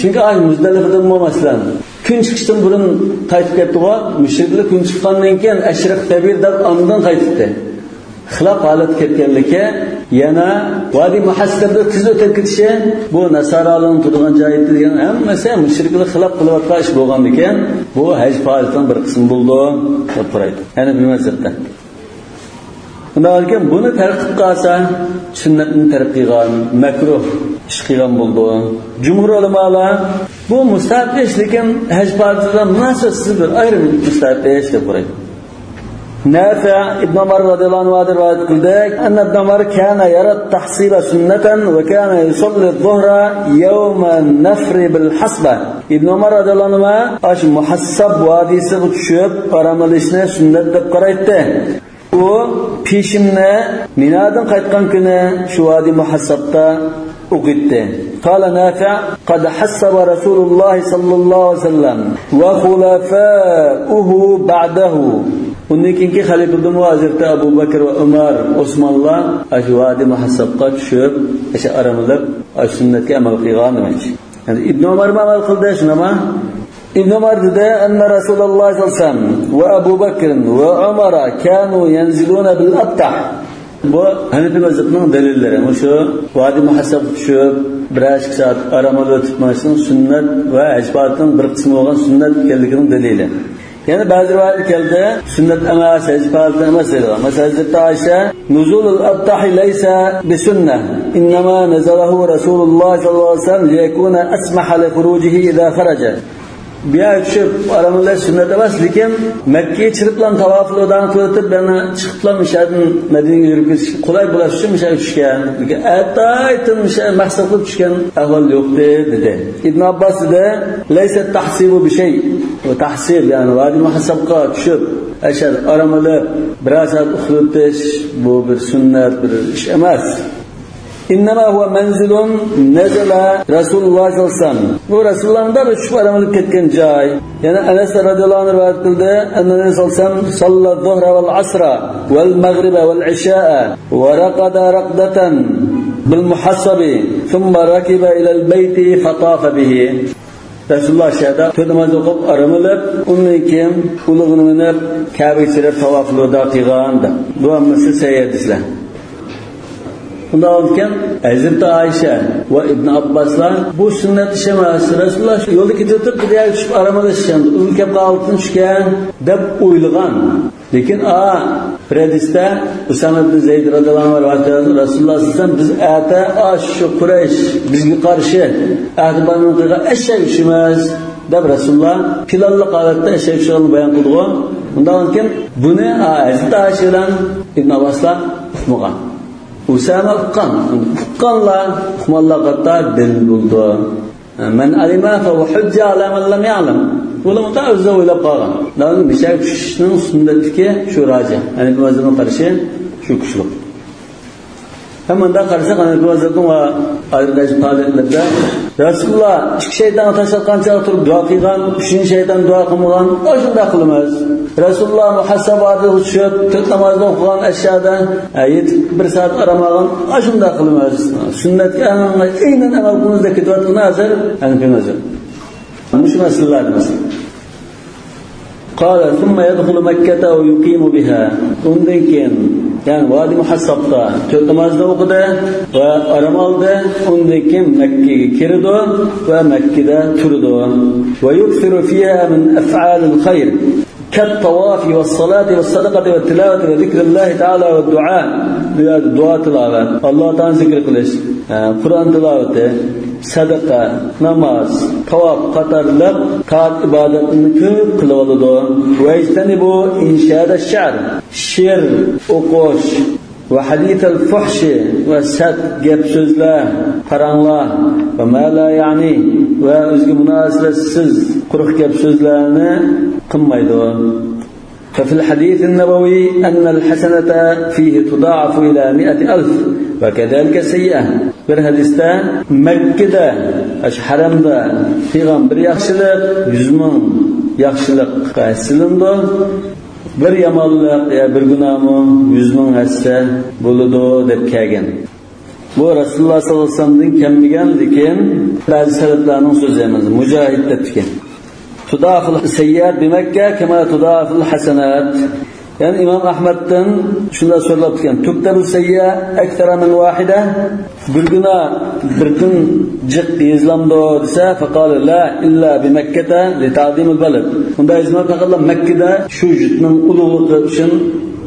Çünkü ay Muzdalifadan masalan kun chiqishdan burun qaytib ketdi-ku, müşriklar kun chiqqandan keyin ashriq tabir deb ondan qaytibdi. Xilaf holat ketganligi yana vadi muhassabda tez o'tib ketishi bu nasoralarning turgan joyi degan hammasi müşriklar xilaf qilayotgan ish bo'lgandan keyin bu haj faoliyatining bir qismi bo'ldi deb turadi. Yana bir masaladan Bundan bunu tarqib qalsa sunnatni tark qilgan, makruh ish qilgan bo'ldi. Jumhur ulamolar bu mustahab ish, lekin haj faoliyatidan munosabatsiz bir ayrim mustahab ish deb qo'yadi. Nafi' ibn Umar radhiyallohu anhu rivoyat qildi, anna ibn Umar kana yara tahsiba sunnatan va kana yusalli adh-dhuhra yawm an-nafr bil hasba. Ibn Umar radhiyallohu anhu ash muhassab vodiysiga tushib aramalishni sunnat deb qaraydi. O peşimne Minadan qaytgan kuni shu vadi muhassabda o'qitdi. Qala Nafi' qad hassaba Rasululloh sallallohu alayhi vasallam va xulafa'uhu ba'dahu. Undan keyingi xalifadan Hazrat Abu Bakr va Umar, Osmonlar shu vadi muhassabga tushib, o'sha aramlab sunnatga amal qilgan demakchi. Yani Ibn Umar amal qildi shunama. İbn Umar dedi enne Resulullah sallallahu aleyhi ve sellem ve Abu Bakr ve Umar kanu yenziluna bil abtah. Bu Hanefi mezhebinin delilleri. Şu vadi muhassab düşüp biraz saat aramalı tutmasının sünnet ve ecbatının bir kısmı olan sünnet geldiğinin delili. Yani bazı rivayet geldi sünnet emas ecbatının mesela. Mesela Hazreti Ayşe nuzulul abtahi leysa bi sünneh. İnnemâ nezalahu Resulullah sallallahu aleyhi ve sellem liyekûne esmaha li furucihi idâ kharaca. Bir ay düşüp aramızda sünnet emas, lekin Mekke'ye çıkıplan tavaflıdan kılıtıp bana çıkıplan müşahidin Medine'ye yürüp kolay bulaşışın müşahid düşken. Hatta aytın müşahid mahsaplı düşken ahval yoktu dedi. İbn Abbas dedi, leyset tahsibu bir şey. O tahsib yani vadi muhassabqa düşüp eşer aramalı biraz saat uxlutish bu bir sünnet bir iş emas. İnnemâ huve menzilun nezele Resulullah sallallahu aleyhi ve sellem. Bu Resulullah'ın da bir şu aramayıp ketken cay. Yani Enes radıyallahu anh rivayet kıldı. Enne sallallahu aleyhi ve sellem salla zuhra vel asra vel magribe vel işâ'a ve rakada rakdatan bil muhassabi thumma rakiba ilal beyti fatafa bihi. Resulullah şəhədə tövdəməz oqub aramayıp onun kim uluğunu minib Kəbə-i Şərif tavaflıda qıyğandı. Bu əmməsi səyyədislər. Bundan olurken Hazreti Ayşe ve İbn Abbaslar bu sünnet işemez. Resulullah yolda gidiyorduk bir yer düşüp aramalışken, ülke altın düşken dep uyluğan. Lekin bir hadiste Usame ibn Zeyd radıyallahu anh var. Resulullah sallallahu biz ete şu Kureyş bizge karşı ahdibanın kıyga eşek düşmez. Dep Resulullah pilallı kalıkta eşek düşüğünü bayan kıldığı. Bundan olurken bunu Hazreti Ayşe ile İbn Abbaslar ufmuğan. Usama uqqanla uqmallah qatta delil buldu. Men alima fa hujja ala men lam ya'lam. Ular da özü o'ylab qolgan. Davomli mishak tushishning sunnatiga shu roji. Ya'ni mazhabga qarshi shu kuchli. Hamda qarsak Hanafi mazhabining va ayrimlar faoliyatlarda Rasululloh ikki shayton tashlangancha turib duo qilgan, uchinchi shayton duo qilmagan, o'shunda qilamiz. Rasululloh muhassabaga tushib, namozni o'qigan ashyoda yetib bir soat aramagan, o'shunda qilamiz. Sunnatga aynan amal qilishda ketayotgan azar Hanafi mazhabi. Shu masalalarimiz. قال ثم يدخل مكة ويقيم بها. Undan yani Vadi Muhassab'da to'rt namozni o'qidi va aram oldi. Undan keyin Makkaga kirdi va Makkada turdi. Va yuksiru fiha min af'alil khayr كالطواف والصلاة والصدقة والتلاوة وذكر الله تعالى والدعاء. دعاء تلاوة الله تعالى ذكر قلش قرآن تلاوة sadaqa, namaz, tavof qatorliq taat ibodatini ko'p qilib oladi. Va istani bu inshada sha'r, she'r o'qish va hadith al-fuhsh va sad gap so'zlar, qaranglar va ma la ya'ni va o'zga munosabatsiz quruq gap so'zlarni qilmaydi. ففي الحديث النبوي أن الحسنة فيه تضاعف إلى 100,000 وكذلك السيئة. bir hadisda Makkada haramda qilgan bir yaxshilik 100,000 yaxshilikqa silindi. Bir yomonlik ya bir gunohmi 100,000 hassa bo'ladi deb kelgan. Bu Rasululloh sollallohu alayhi vasallamdan kelmagan, lekin ba'zi salaflarning so'zi emas, mujohidlar degan. تضاعف السيئات بمكة كما تضاعف الحسنات. يعني إمام أحمد'dan shunda so'rabgan. Tuktabu sayya akthara min wahida. Bir guna birdan jiq yezlamdo desa, faqala la illa bi Makkah li ta'zim al-balad. Unda izmat faqat Makkada shu jutning ulug'ligi uchun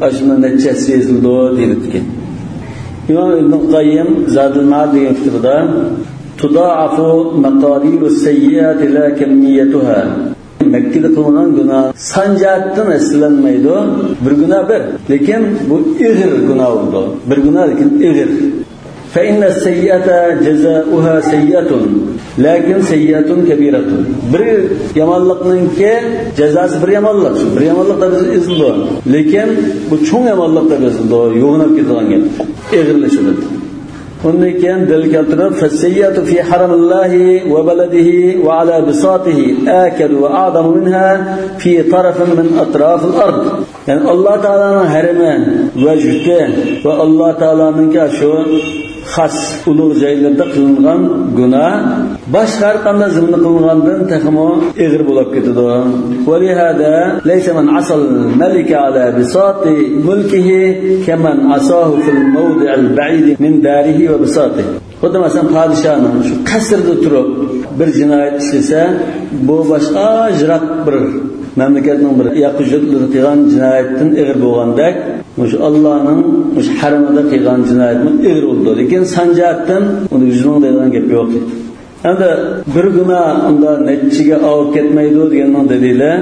ashuna necha yezildi deyilgan. İmam Ibn Qayyim Zadul Ma'ad degan kitobida tudaafu maqadir as-sayyi'at la kamiyatuha. Makkada qilgan gunoh sanjatdan aslanmaydi. Bir gunoh bir, lekin bu ig'ir gunoh bo'ldi. Bir gunoh lekin ig'ir. Fa inna as-sayyi'ata jazaa'uha sayyi'atun, lakin sayyi'atun kabiratun. Bir yomonlikninki jazosi bir yomonlik. Bir yomonlikda biz izildi. Lekin bu cho'ng yomonlikda izildi. Yo'g'inib ketgan gap. Ig'irlashadi. Ondan keyin dalil keltirib, "Fasayyatu fi haramillahi va baladihi va ala bisatihi akad va a'zam minha fi tarafin min atraf al-ard." Yani Allah Taolaning harami va juti va Allah Taolaning shu xas ulug' joylarda qilingan gunoh boshqa har qanday zimni qilgandan texmo ig'ir bo'lib ketadi. Va lihada laysa man asal malika ala bisati mulkihi kaman asahu fil mawdi' al-ba'id min darihi va bisatihi. Xuddi masalan podshohning shu qasrda turib bir jinoyat ishlasa, bu boshqa jiroq bir mamlakatning bir yaqinchilik qilgan jinoyatdan ig'ir bo'lgandek, mush Allohning mush haramida qilgan jinoyatning ig'ir bo'ldi. Lekin sanjatdan uni 100,000 degan gap yo'q. Endi bir gunoh unda nechiga olib ketmaydi deganning dalili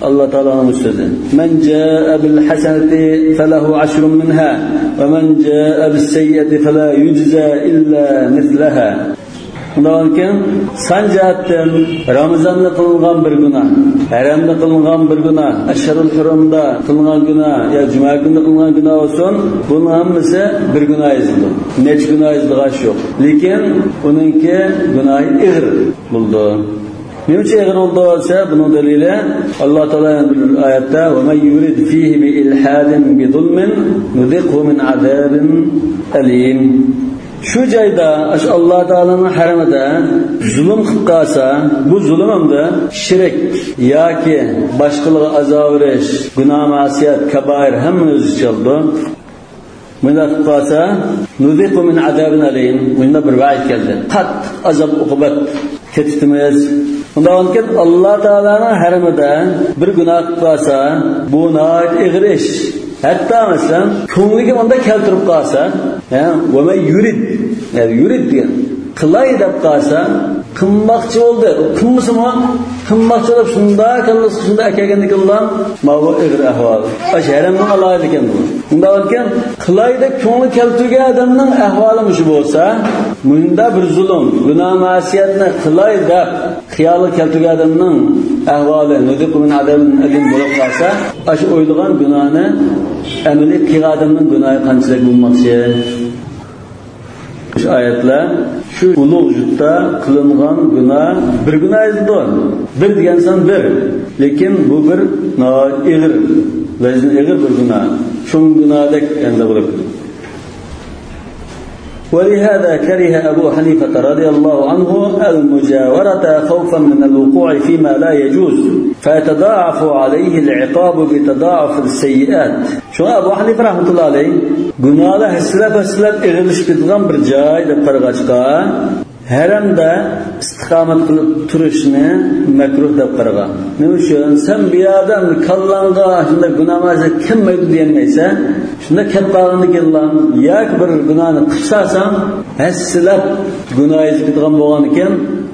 Alloh taolaning so'zi. Man jaa bil hasanati falahu 10 minha va man jaa bis sayyiati fala yujza illa mithlaha. Undan keyin sanjatdan Ramazonda qilgan bir gunoh, haramda qilgan bir gunoh, asharul hurumda qilgan gunoh yo juma kunida qilgan gunoh bo'lsin, buning hammasi bir gunoh ezildi. Nech gunoh ezilgan yo'q. Lekin uningki gunohi ig'ir bo'ldi. Nima uchun ig'ir bo'ldi desa, buning dalili Alloh taolaning bir oyatda va may yurid fihi bi ilhadin bi zulmin nuziqhu min azabin alim. Şu joyda Alloh taolaning haramida zulm qilib qolsa, bu zulm hamda shirk yoki boshqalarga azob berish, gunoh, ma'siyat, kabair hammani o'z ichiga oldi. Bunda qilib qolsa, nuziqu min azabin alim. Bunda bir va'id keldi. Qattiq azob uqubat ketitimiz. Undan keyin Alloh taolaning haramida bir gunoh qilib qolsa, bu nihoyat ig'ir ish. Hatta mesela ko'ngliga onda keltirib qolsa, va may yurid, yani yurid degan qilay deb qolsa, qilmoqchi bo'ldi. Qilmasimi? Qilmoqchi deb shunda akagandikilar, ma'vo ig'ir ahvol. Haramning alohida ekan bu. Undan keyin qilay deb ko'ngli keltirgan odamning ahvoli mush bo'lsa, bunda bir zulm, gunoh, ma'siyatni qilay deb xiyoli keltirgan odamning ahvoli nuzuq min adabin alim bo'lib qolsa, ash o'ylagan gunohni amaliy qilganning gunohi qanchalik bo'lmoqchi? Şu ayetler şu ulug' vujudda qilingan gunoh bir gunoh edidir. Bir degansan bir, lekin bu bir ig'ir, vazni ig'ir bir gunoh. Shu gunohdek endi bo'lib. ولهذا كره أبو حنيفة رضي الله عنه المجاورة خوفا من الوقوع فيما لا يجوز فيتضاعف عليه العقاب بتضاعف السيئات. شو أبو حنيفة رحمة الله عليه قناله هسلب إغلش بدغم برجاي لبقرغاشقا haramda istiqomat qilib turishni makruh deb qaragan. Nima uchun? Sen bir odam kallanga shunda gunohga kimmaydi demaysa, shunda kattag'ini kelgan yoki bir gunohni qilsasan, hasilab gunohingiz bitgan bo'lgan ekan,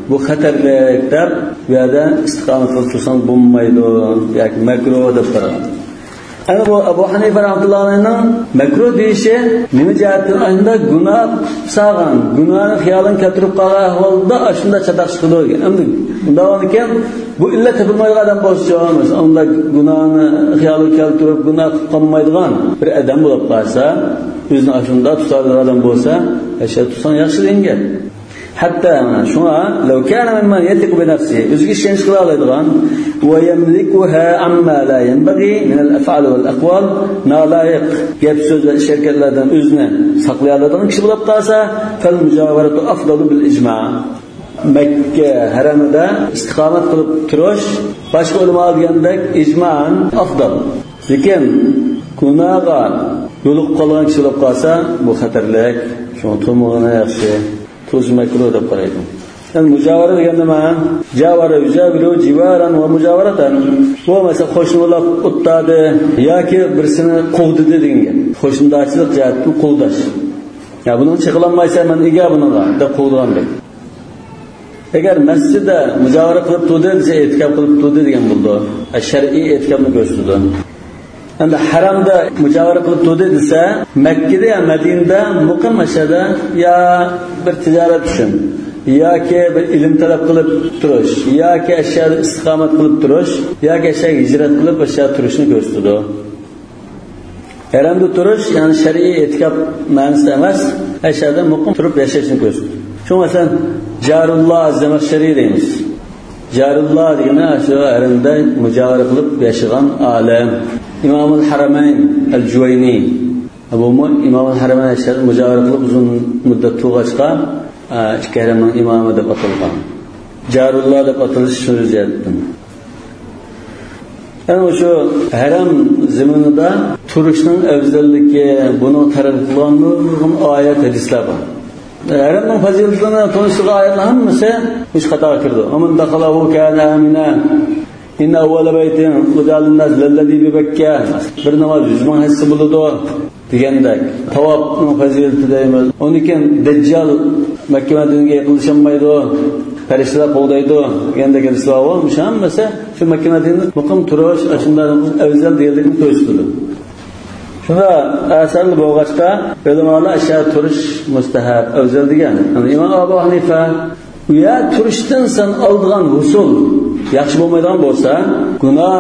bu xatarli deb bu yerda istiqomat qilib tursang bo'lmaydi yoki makruh deb qaragan. Ana bu Abu Hanifa rahmatullohi alayhi makruh deyishi nima jihatdan anda gunoh sağan, gunohni xiyolini keltirib qolgan ahvolda shunda chatoq chiqdi degan. Endi undan ekan bu illa topilmaydigan odam bo'lsa, unda gunohni xiyolini keltirib gunoh qilmaydigan bir odam bo'lib qolsa, o'zini shunda tutadigan odam bo'lsa, o'sha tutsan yaxshi dengan. Hatta shuna law kana mimman yatiqu bi nafsihi o'ziga ishonch qila oladigan va yamlikuha amma la yanbaghi min al-af'al wal aqwal nalayiq gap so'z va harakatlardan o'zini saqlay oladigan kishi bo'lib qolsa fal mujawaratu afdalu bil ijma'. Makka haramida istiqomat qilib turish boshqa ulamo degandek ijma'an afdal. Lekin gunohga yo'liq qolgan kishi bo'lib qolsa bu xatarlik, shuni to'mog'ini yaxshi tuz makruh deb qaraydi. Yani mujavara degan nima? Javara yujaviru jivaran va mujavaratan. Bu mesela qo'shnilar o'tadi yoki birsini quvdidi degan. Qo'shnidachilik jihatdan quvdash. Ya buni chiqilmaysa men ega bunaqa deb quvdiganlik. Agar masjidda mujavara qilib turdi desa e'tikof qilib turdi degan bo'ldi. Shar'iy e'tikofni ko'rsatdi. Endi haramda mujavara qilib turdi desa, Makkada ya Madinada muqim mashada ya bir tijorat uchun yoki bir ilm talab qilib turish yoki ashyoda istiqomat qilib turish yoki ashyoga hijrat qilib ashyoda turishni ko'rsatdi. Haramda turish, ya'ni shar'iy e'tikof ma'nosida emas, ashyoda muqim turib yashashni ko'rsatdi. Shu masalan Jarulloh az-Zamakhshari deymiz. Jarulloh degani shu haramda mujavara qilib yashagan olim. İmam al-Haramayn al-Juwayni. Bu İmam al-Haramayn ashar mujavara qilib uzun muddat to'g'achqa ikki haramning imomi deb atalgan. Jarulloh deb atalish shu jihatdan. Yani şu haram zamanida turishning afzalligi, buni targ'ib qilgan oyat hadislar bor. Haramning fazilatini tunishga oyatlar hammasi ish xatoga kirdi. Aman dakhalahu kana amina. İnne evvela beytin ucalın nas lellezî bi Mekke bir namaz 100 bin hisse bulundu degandek. Tavafning fazilati deymiz. Onun için Deccal Mekke Medine'ye yaklaşamaydı. Periştler qo'llaydi degandek hadislar olmuş. Hammasi shu Mekke Medine'de muqim turish ashundan afzal deyildigini ko'rsatdi. Shunda asal bo'lg'achda ulamolar ashyo turish mustahab afzal degan. İmam Abu Hanifa u ya turishdan sen oldigan usul yaxshi bo'lmaydigan bo'lsa, gunoh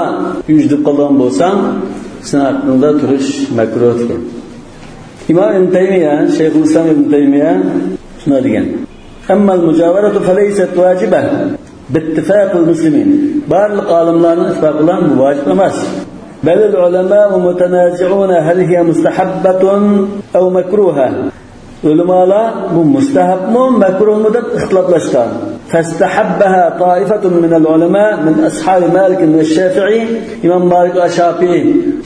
yuzib qolgan bo'lsang, sen aqlingda turish makruh degan. İmam Ibn Taymiya, Shayxul Islam Ibn Taymiya shuna degan. Amma al-mujawaratu falaysat wajiba bi-ittifaq al-muslimin. Barliq olimlarning ittifoqi bilan bu vojib emas. Bal al-ulama mutanazi'una hal hiya mustahabbatun aw makruha. Ulamalar bu mustahabmi, makruhmi deb ixtiloflashgan. فاستحبها طائفة من العلماء من أصحاب مالك والشافعي إمام مالك والشافعي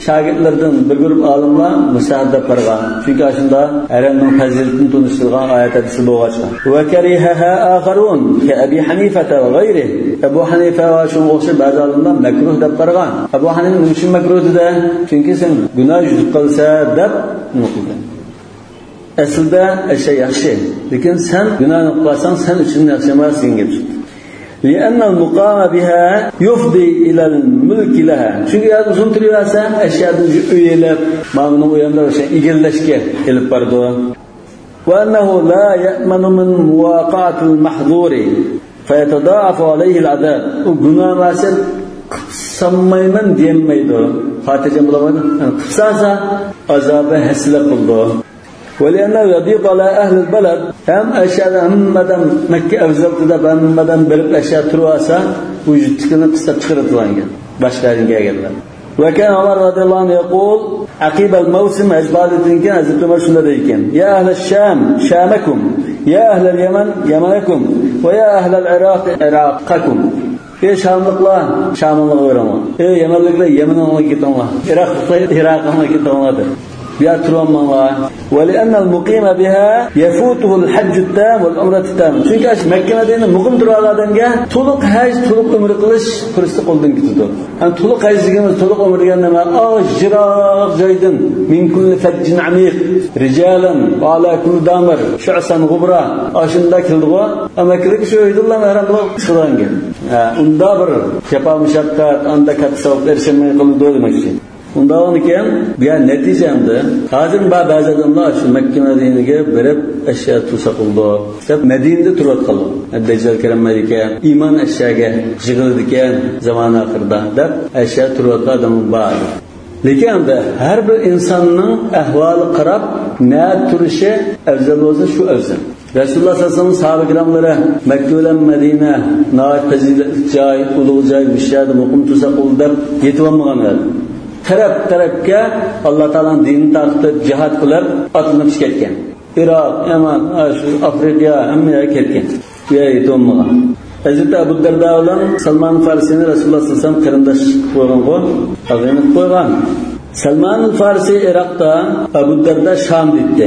şagirdlerden bir grup alimlar müstahab deb qargan. Çünkü aslında haramning fazilatini tunishtirgan oyat hadisi bo'lgan. Va karihaha akharun ka Abi Hanifa va g'ayri. Abu Hanifa va shunga o'xshab ba'zi olimlar makruh deb qargan. Abu Hanifa nima makruh dedi? Chunki sen gunoh yuzib qilsa deb nima qilgan. Aslida şey yaxshi, lekin sen gunohni qilsang sen uchun yaxshi emas degan gap. لأن المقام بها يفضي إلى الملك لها. Çünkü uzun turarsa eşyadan üyelep, mamnun uyanlar şey igilleşke gelip bardı. وأنه لا يأمن من مواقعة المحظور فيتضاعف عليه العذاب. O günah varsa qıpsanmayman diyemeydi. Xatircem bulamaydı. Yani qıpsansa azabı hesile qıldı. وَلِأَنَّهُ يَضِيقُ عَلَى أَهْلِ الْبَلَدِ hem eşyada hammadan Mekke avzaltida hammadan bilib eşya turasa vücudtikini qısa çıqırıtılangan. Başka yerine geldiler. وكان عمر رضي الله عنه يقول عقيب الموسم أجبالتين كان أزلت عمر شنو ديكن يا أهل الشام شامكم يا أهل اليمن يمنكم ويا أهل العراق عراقكم Şamlıklar Şamlıklar öğrenme. Yemenlikler Yemen'e gittiler. Iraklılar Irak'a gittiler. Bir turmanlar. وَلِأَنَّ الْمُقِيمَ بِهَا يَفُوتُهُ الْحَجُّ التَّامُ وَالْعُمْرَةُ التَّامُ. Çünkü Mekke Medine'de muqim turganlarga to'liq haj, to'liq umra qilish fursati qo'ldan ketadi. Yani to'liq haj deganimiz to'liq umra degan nima? Jiroq joydan min kulli fajjin amiq rijalan va ala kulli damir shu'san g'ubra ashunda keldi-ku. Amakilik shu uydular mahramlar qilgan. Unda bir japa mushaqqat, anda katta savob erishmay qoldi demoqchi. Ondan iken bir neticemde hazır bazı adamlar şu Mekke Medine'ye verip eşya tutsak oldu. Hep Medine'de turat kaldı. Deccal Kerem Melike iman eşyaya jığıldıken zaman ahırda da eşya turatlı adamın var. Lekin de her bir insanın ahvalı qarab ne turuşu afzal olsa şu afzal. Resulullah sallallahu aleyhi ve sellem sahabe kiramları Mekke ile Medine naat fazilet joy, ulug' joy bir şeyde muqim tutsak oldu deb yetib olmaganlar. Taraf-tarafga Alloh taolaning dinini tarqatib jihad qilib otlanib ketgan. Iroq, Yaman, Afrika hammaga ketgan. Bu yerga to'mmagan. Hazrat Abu Darda bilan Salman Farsini Rasululloh sallallohu alayhi vasallam qarindosh qo'ygan-ku, ag'inib qo'ygan. Salman Farsi Iroqda, Abu Darda Sham deydi.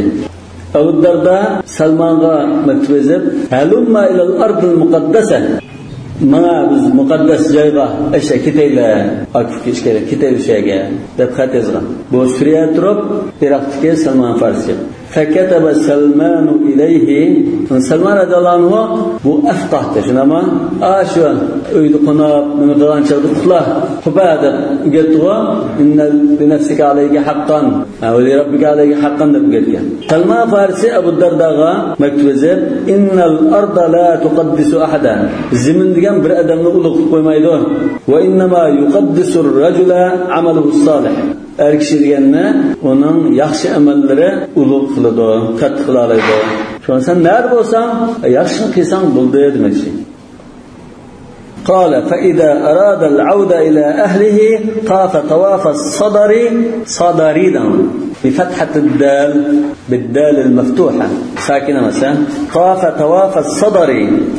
Abu Darda Salmonga maktub yozib, "Halumma ilal ardil muqaddasa." Mana biz muqaddas joyga eşe ketaylar, akif kerak, ketaylik şeyga deb xat yozgan. Bu Suriya turib, Iroqdagi Salman Farsi. فكتب سلمان إليه Salman radıyallahu anhu bu afqahda şunama aşu uydu qonab nima qilgan chaqda uxla qubada getwa inna bi nafsika alayka haqqan va li rabbika alayka haqqan deb ketgan. Salman Farsi Abu Dardaga maktub yozib innal arda la tuqaddisu ahada. Zimin degan bir odamni ulug' qilib qo'ymaydi. Va innama yuqaddisu ar-rajula amaluhu salih. Er kishi deganni uning yaxshi amallari ulug' qiladi, qattiq qiladi. Shuni sen nar bo'lsang, yaxshi qilsang bo'ldi demoqchi. قال فإذا أراد العودة إلى أهله طاف طواف الصدر صدريدا بفتحة الدال بالدال المفتوحة ساكنة مثلا طاف طواف الصدر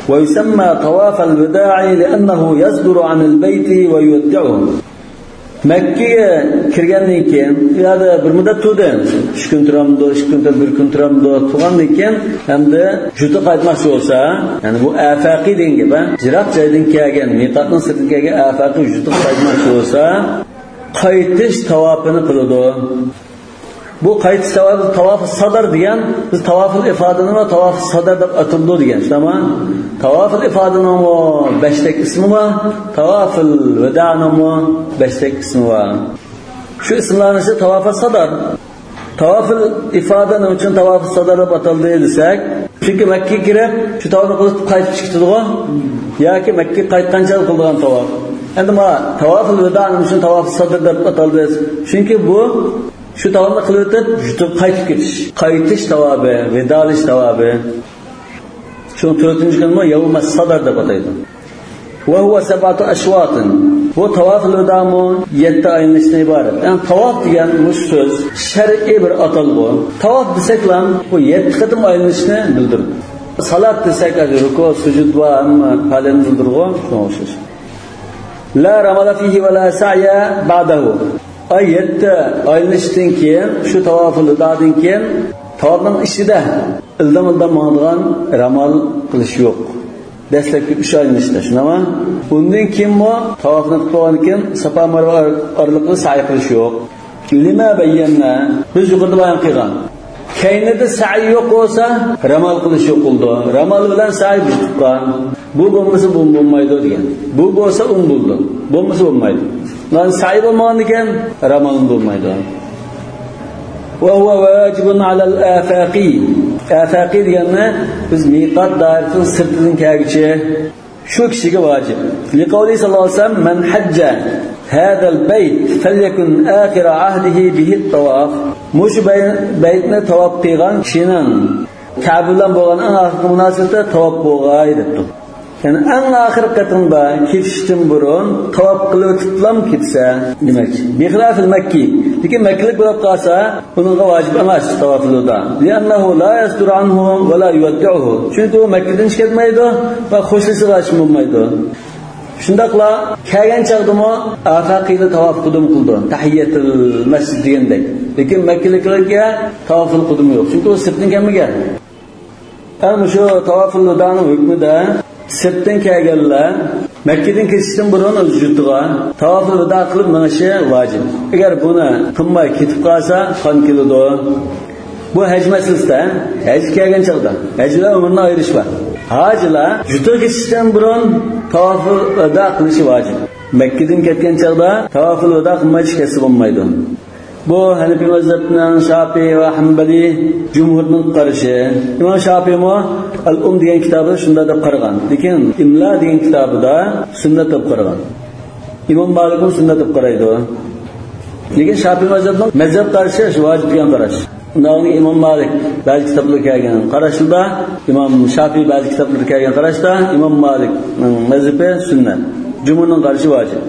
ويسمى طواف الوداع لأنه يصدر عن البيت ويودعه. Mekke'ye kirgandan keyin yo'da bir muddat turdi. 3 kun turamdi, 2 kun, 1 kun turamdi. Turgandan keyin hamda juda qaytmoqchi bo'lsa, ya'ni bu afaqi degan gap, jiroq joydan kelgan, miqatning sirtiga kelgan afaqi juda qaytmoqchi bo'lsa, qaytish tavofini qiladi. Bu qaytish tavofi tavof-ı sadar degan, biz tavof-ul ifodani va tavof-ı sadar deb atildi degan. Tamam? Tavof-ul ifodani 5 ta ismi bor, tavof-ul vada'ni 5 ta ismi bor. Shu ismlarni esa tavof-ul sadar. Tavof-ul ifodani uchun tavof-ul sadar deb atildi desak, chunki Makkaga kirib, shu tavofni qilib qaytib chiqdi-ku, yoki Makkaga qaytgancha qilgan tavof. Endi ma tavof-ul vada'ni uchun tavof-ul sadar deb atildi. Chunki bu şu tavafını qilib o'tib, jutib qaytib ketish. Qaytish tavobi, vedalish tavobi. Shu 4-chi kun yawmas sadar deb ataydi. Va huwa 7 ashwat. Bu tavoful vada'mu 7 aylanishdan iborat. Yani tavof degan bu so'z shar'iy bir atalg'u. Tavof desaklam bu 7 qatim aylanishni bildiradi. Salat desak, ruku, sujud va hamma halini bildirg'u, shunga o'xshash. La ramala fihi va la sa'ya ba'dahu. Ayette aylanishdan keyin shu tavoful vada'dan keyin tavofning ishida ildam ma'ngan ramal qilish yo'q. Dastlabki 3 aylanishda, shunami? Undan keyin mo tavofni qilgan keyin Safa Marva oraliqda sa'i qilish yo'q. Lima bayyana biz yuqorida bayon qilgan. Kaynida sa'i yo'q bo'lsa, ramal qilish yo'q bo'ldi. Ramal bilan sa'i tutgan. Bu bo'lmasa bu bo'lmaydi degan. Bu bo'lsa bo'ldi. Bo'lmasa bo'lmaydi. Lan sa'i bo'lmagan ekan, ramal bo'lmaydi. Va huwa vajibun alal afaqi. Afaqi deganni biz miqat doirasining sirtidan kelgichi Şu kişiga vacib. Liqavli sallallohu alayhi vasallam man hajja hadal bayt falyakun akhir ahdihi bihi tawaf. Mush baytni tawaf qilgan kishining Kabe bilan bo'lgan eng oxirgi munosabatda tawaf bo'lg'ay debdi. Yani eng oxirgi qatimda ketishdan burun tawaf qilib o'tiblam ketsa, demakchi. Bixilafil Makki. Lekin Makkilik bo'lib qolsa, buningga vojib emas tawaf qiluvda. Li'annahu la yasdur anhu va la yuwaddi'uhu. Chunki u Makkadan chiqmaydi va xo'shlashiga chiqmaydi. Shundaqla kelgan chaqdimi aqaqida tawaf qildim qildi. Tahiyyatul masjid degandek. Lekin Makkaliklarga tawaf qildim yo'q. Chunki u sirtdan kelmagan. Ana shu tawaful vadoning hukmida sirtdan kelganlar Makkadan ketishdan burun o'z yurtiga tawaful vado qilib minishi vojib. Agar buni qilmay ketib qolsa, qon keladi. Bu haj masalasida, haj kelgan chaqda, hajlar umrni ayirish bor. Hajlar yurtiga ketishdan burun tawaful vado qilishi vojib. Makkadan ketgan chaqda tawaful vado qilmay chiqsa bo'lmaydi. Bu Hanefi mazhabining Shafi'i va Hanbali jumhurning qarashi. Imom Shafi'i mo Al-Um degan kitobida shunda deb qaragan. Lekin Imla degan kitobida sunnat deb qaragan. Imom Malik ham sunnat deb qaraydi. Lekin Shafi'i mazhabining mazhab qarashi shu vojib degan qarash. Undan Imom Malik ba'zi kitoblarga kelgan qarashida, Imom Shafi'i ba'zi kitoblarga kelgan qarashda Imom Malikning mazhabi sunnat. Jumhurning qarashi vojib.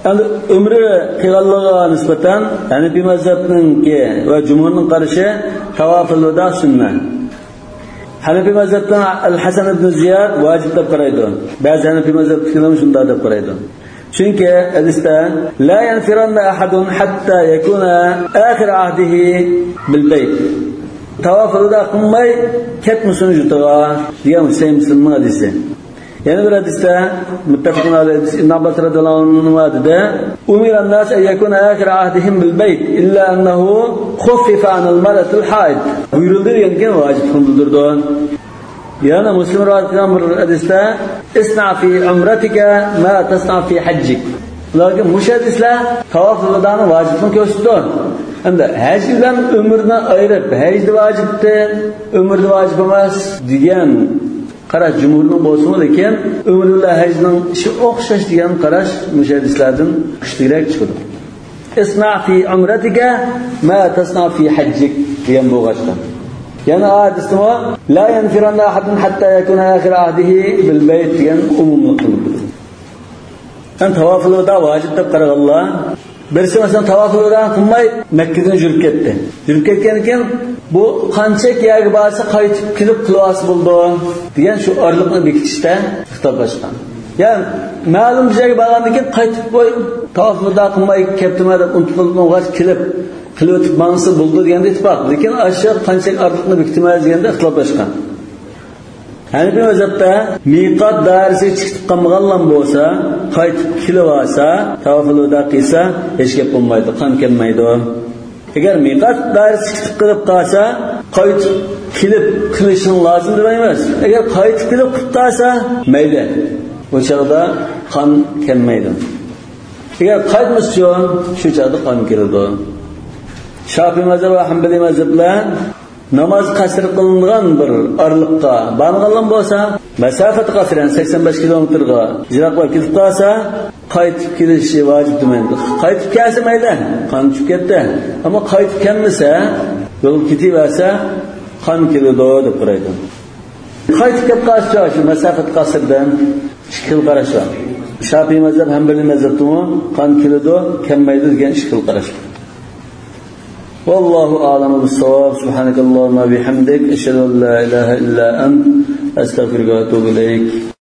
Yani ömrü qilganligiga nisbatan Hanefi mazhabininki va jumhurning qarashi tawaful vado sunnat. Hanefi mazhabidan Al-Hasan ibn Ziyad vojib deb qaraydi. Ba'zi Hanefi mazhabidagilar shunday deb qaraydi. Chunki hadisda la yanfiranna ahadun hatta yakuna akhir ahdihi bil bayt. Tawaful vado qilmay ketmasin yurtiga degan Muslimning hadisi. Yani bir hadiste muttafaqun alayhi İbn Abbas radhiyallohu anhu dedi: "Umira an-nas an yakuna akhir ahdihim bil bayt illa annahu khuffifa anil mar'atil haid." Buyuruldu degan vacib kılındırdı. Yani Müslim rivayetlerinden bir hadiste "İsna fi umratika ma tasna fi hajjik." Lakin bu hadisler tavaf vadanı vacibini gösterdi. Endi haj bilan umrni ayirib, hajni vacibdi, umrni vacib emas degan qarash jumhurning bo'lsa, lekin umrullah hajning ishi o'xshash degan qarash muhaddislardan kuchliroq chiqadi. Isna fi umratika ma tasna fi hajjik degan bo'g'ashda. Yana hadisda la yanfiranna ahadun hatta yakuna akhir ahdihi bil bayt degan umumni qildi. Kan tavaful vado vojib deb qaraganlar. Birisi masalan tavaful vado qilmay Makkadan yurib ketdi. Yurib ketgan ekan bu qancha yerga borsa qaytib kelib qilos bo'ldi degan shu orliqni bekitishda xitoblashgan. Ya'ni ma'lum joyga borgandan keyin qaytib qo'y tavaful vado qilmay ketdimi deb unutilgan kelib qilib o'tib mansi bo'ldi deganda ittifoq. Lekin ashyo qancha orliqni bekitmaydi deganda xitoblashgan. Hanefi mazhabda miqat dairasiga chiqib qolmaganlar bo'lsa, qaytib kelib olsa, tavaful vado qilsa, hech gap bo'lmaydi, qon kelmaydi. Agar miqat dairasiga chiqib qilib qolsa, qaytib kelib qilishing lozim deb emas. Agar qaytib kelib qilib qolsa, mayli. Bu chaqda qon kelmaydi. Agar qaytmasa, shu chaqda qon keladi. Shafi'i mazhabi va Hanbali mazhablar namoz qasr qilingan bir orliqqa borganlar bo'lsa, masofati qasran 85 kilometrga jiroqqa ketib qolsa, qaytib kelishi vojib demaydi. Qaytib kelsa mayli, qon chiqib ketdi. Ammo qaytib kelmasa, yo'l ketaversa, qon keladi deb qaraydi. Qaytib kelib qolsa, shu masofati qasrdan ikki qarash bor. Shafi'i mazhab, Hanbali mazhabda qon keladi, kelmaydi degan ikki qarash. والله أعلم بالصواب. سبحانك اللهم وبحمدك أشهد أن لا إله إلا أنت أستغفرك وأتوب إليك.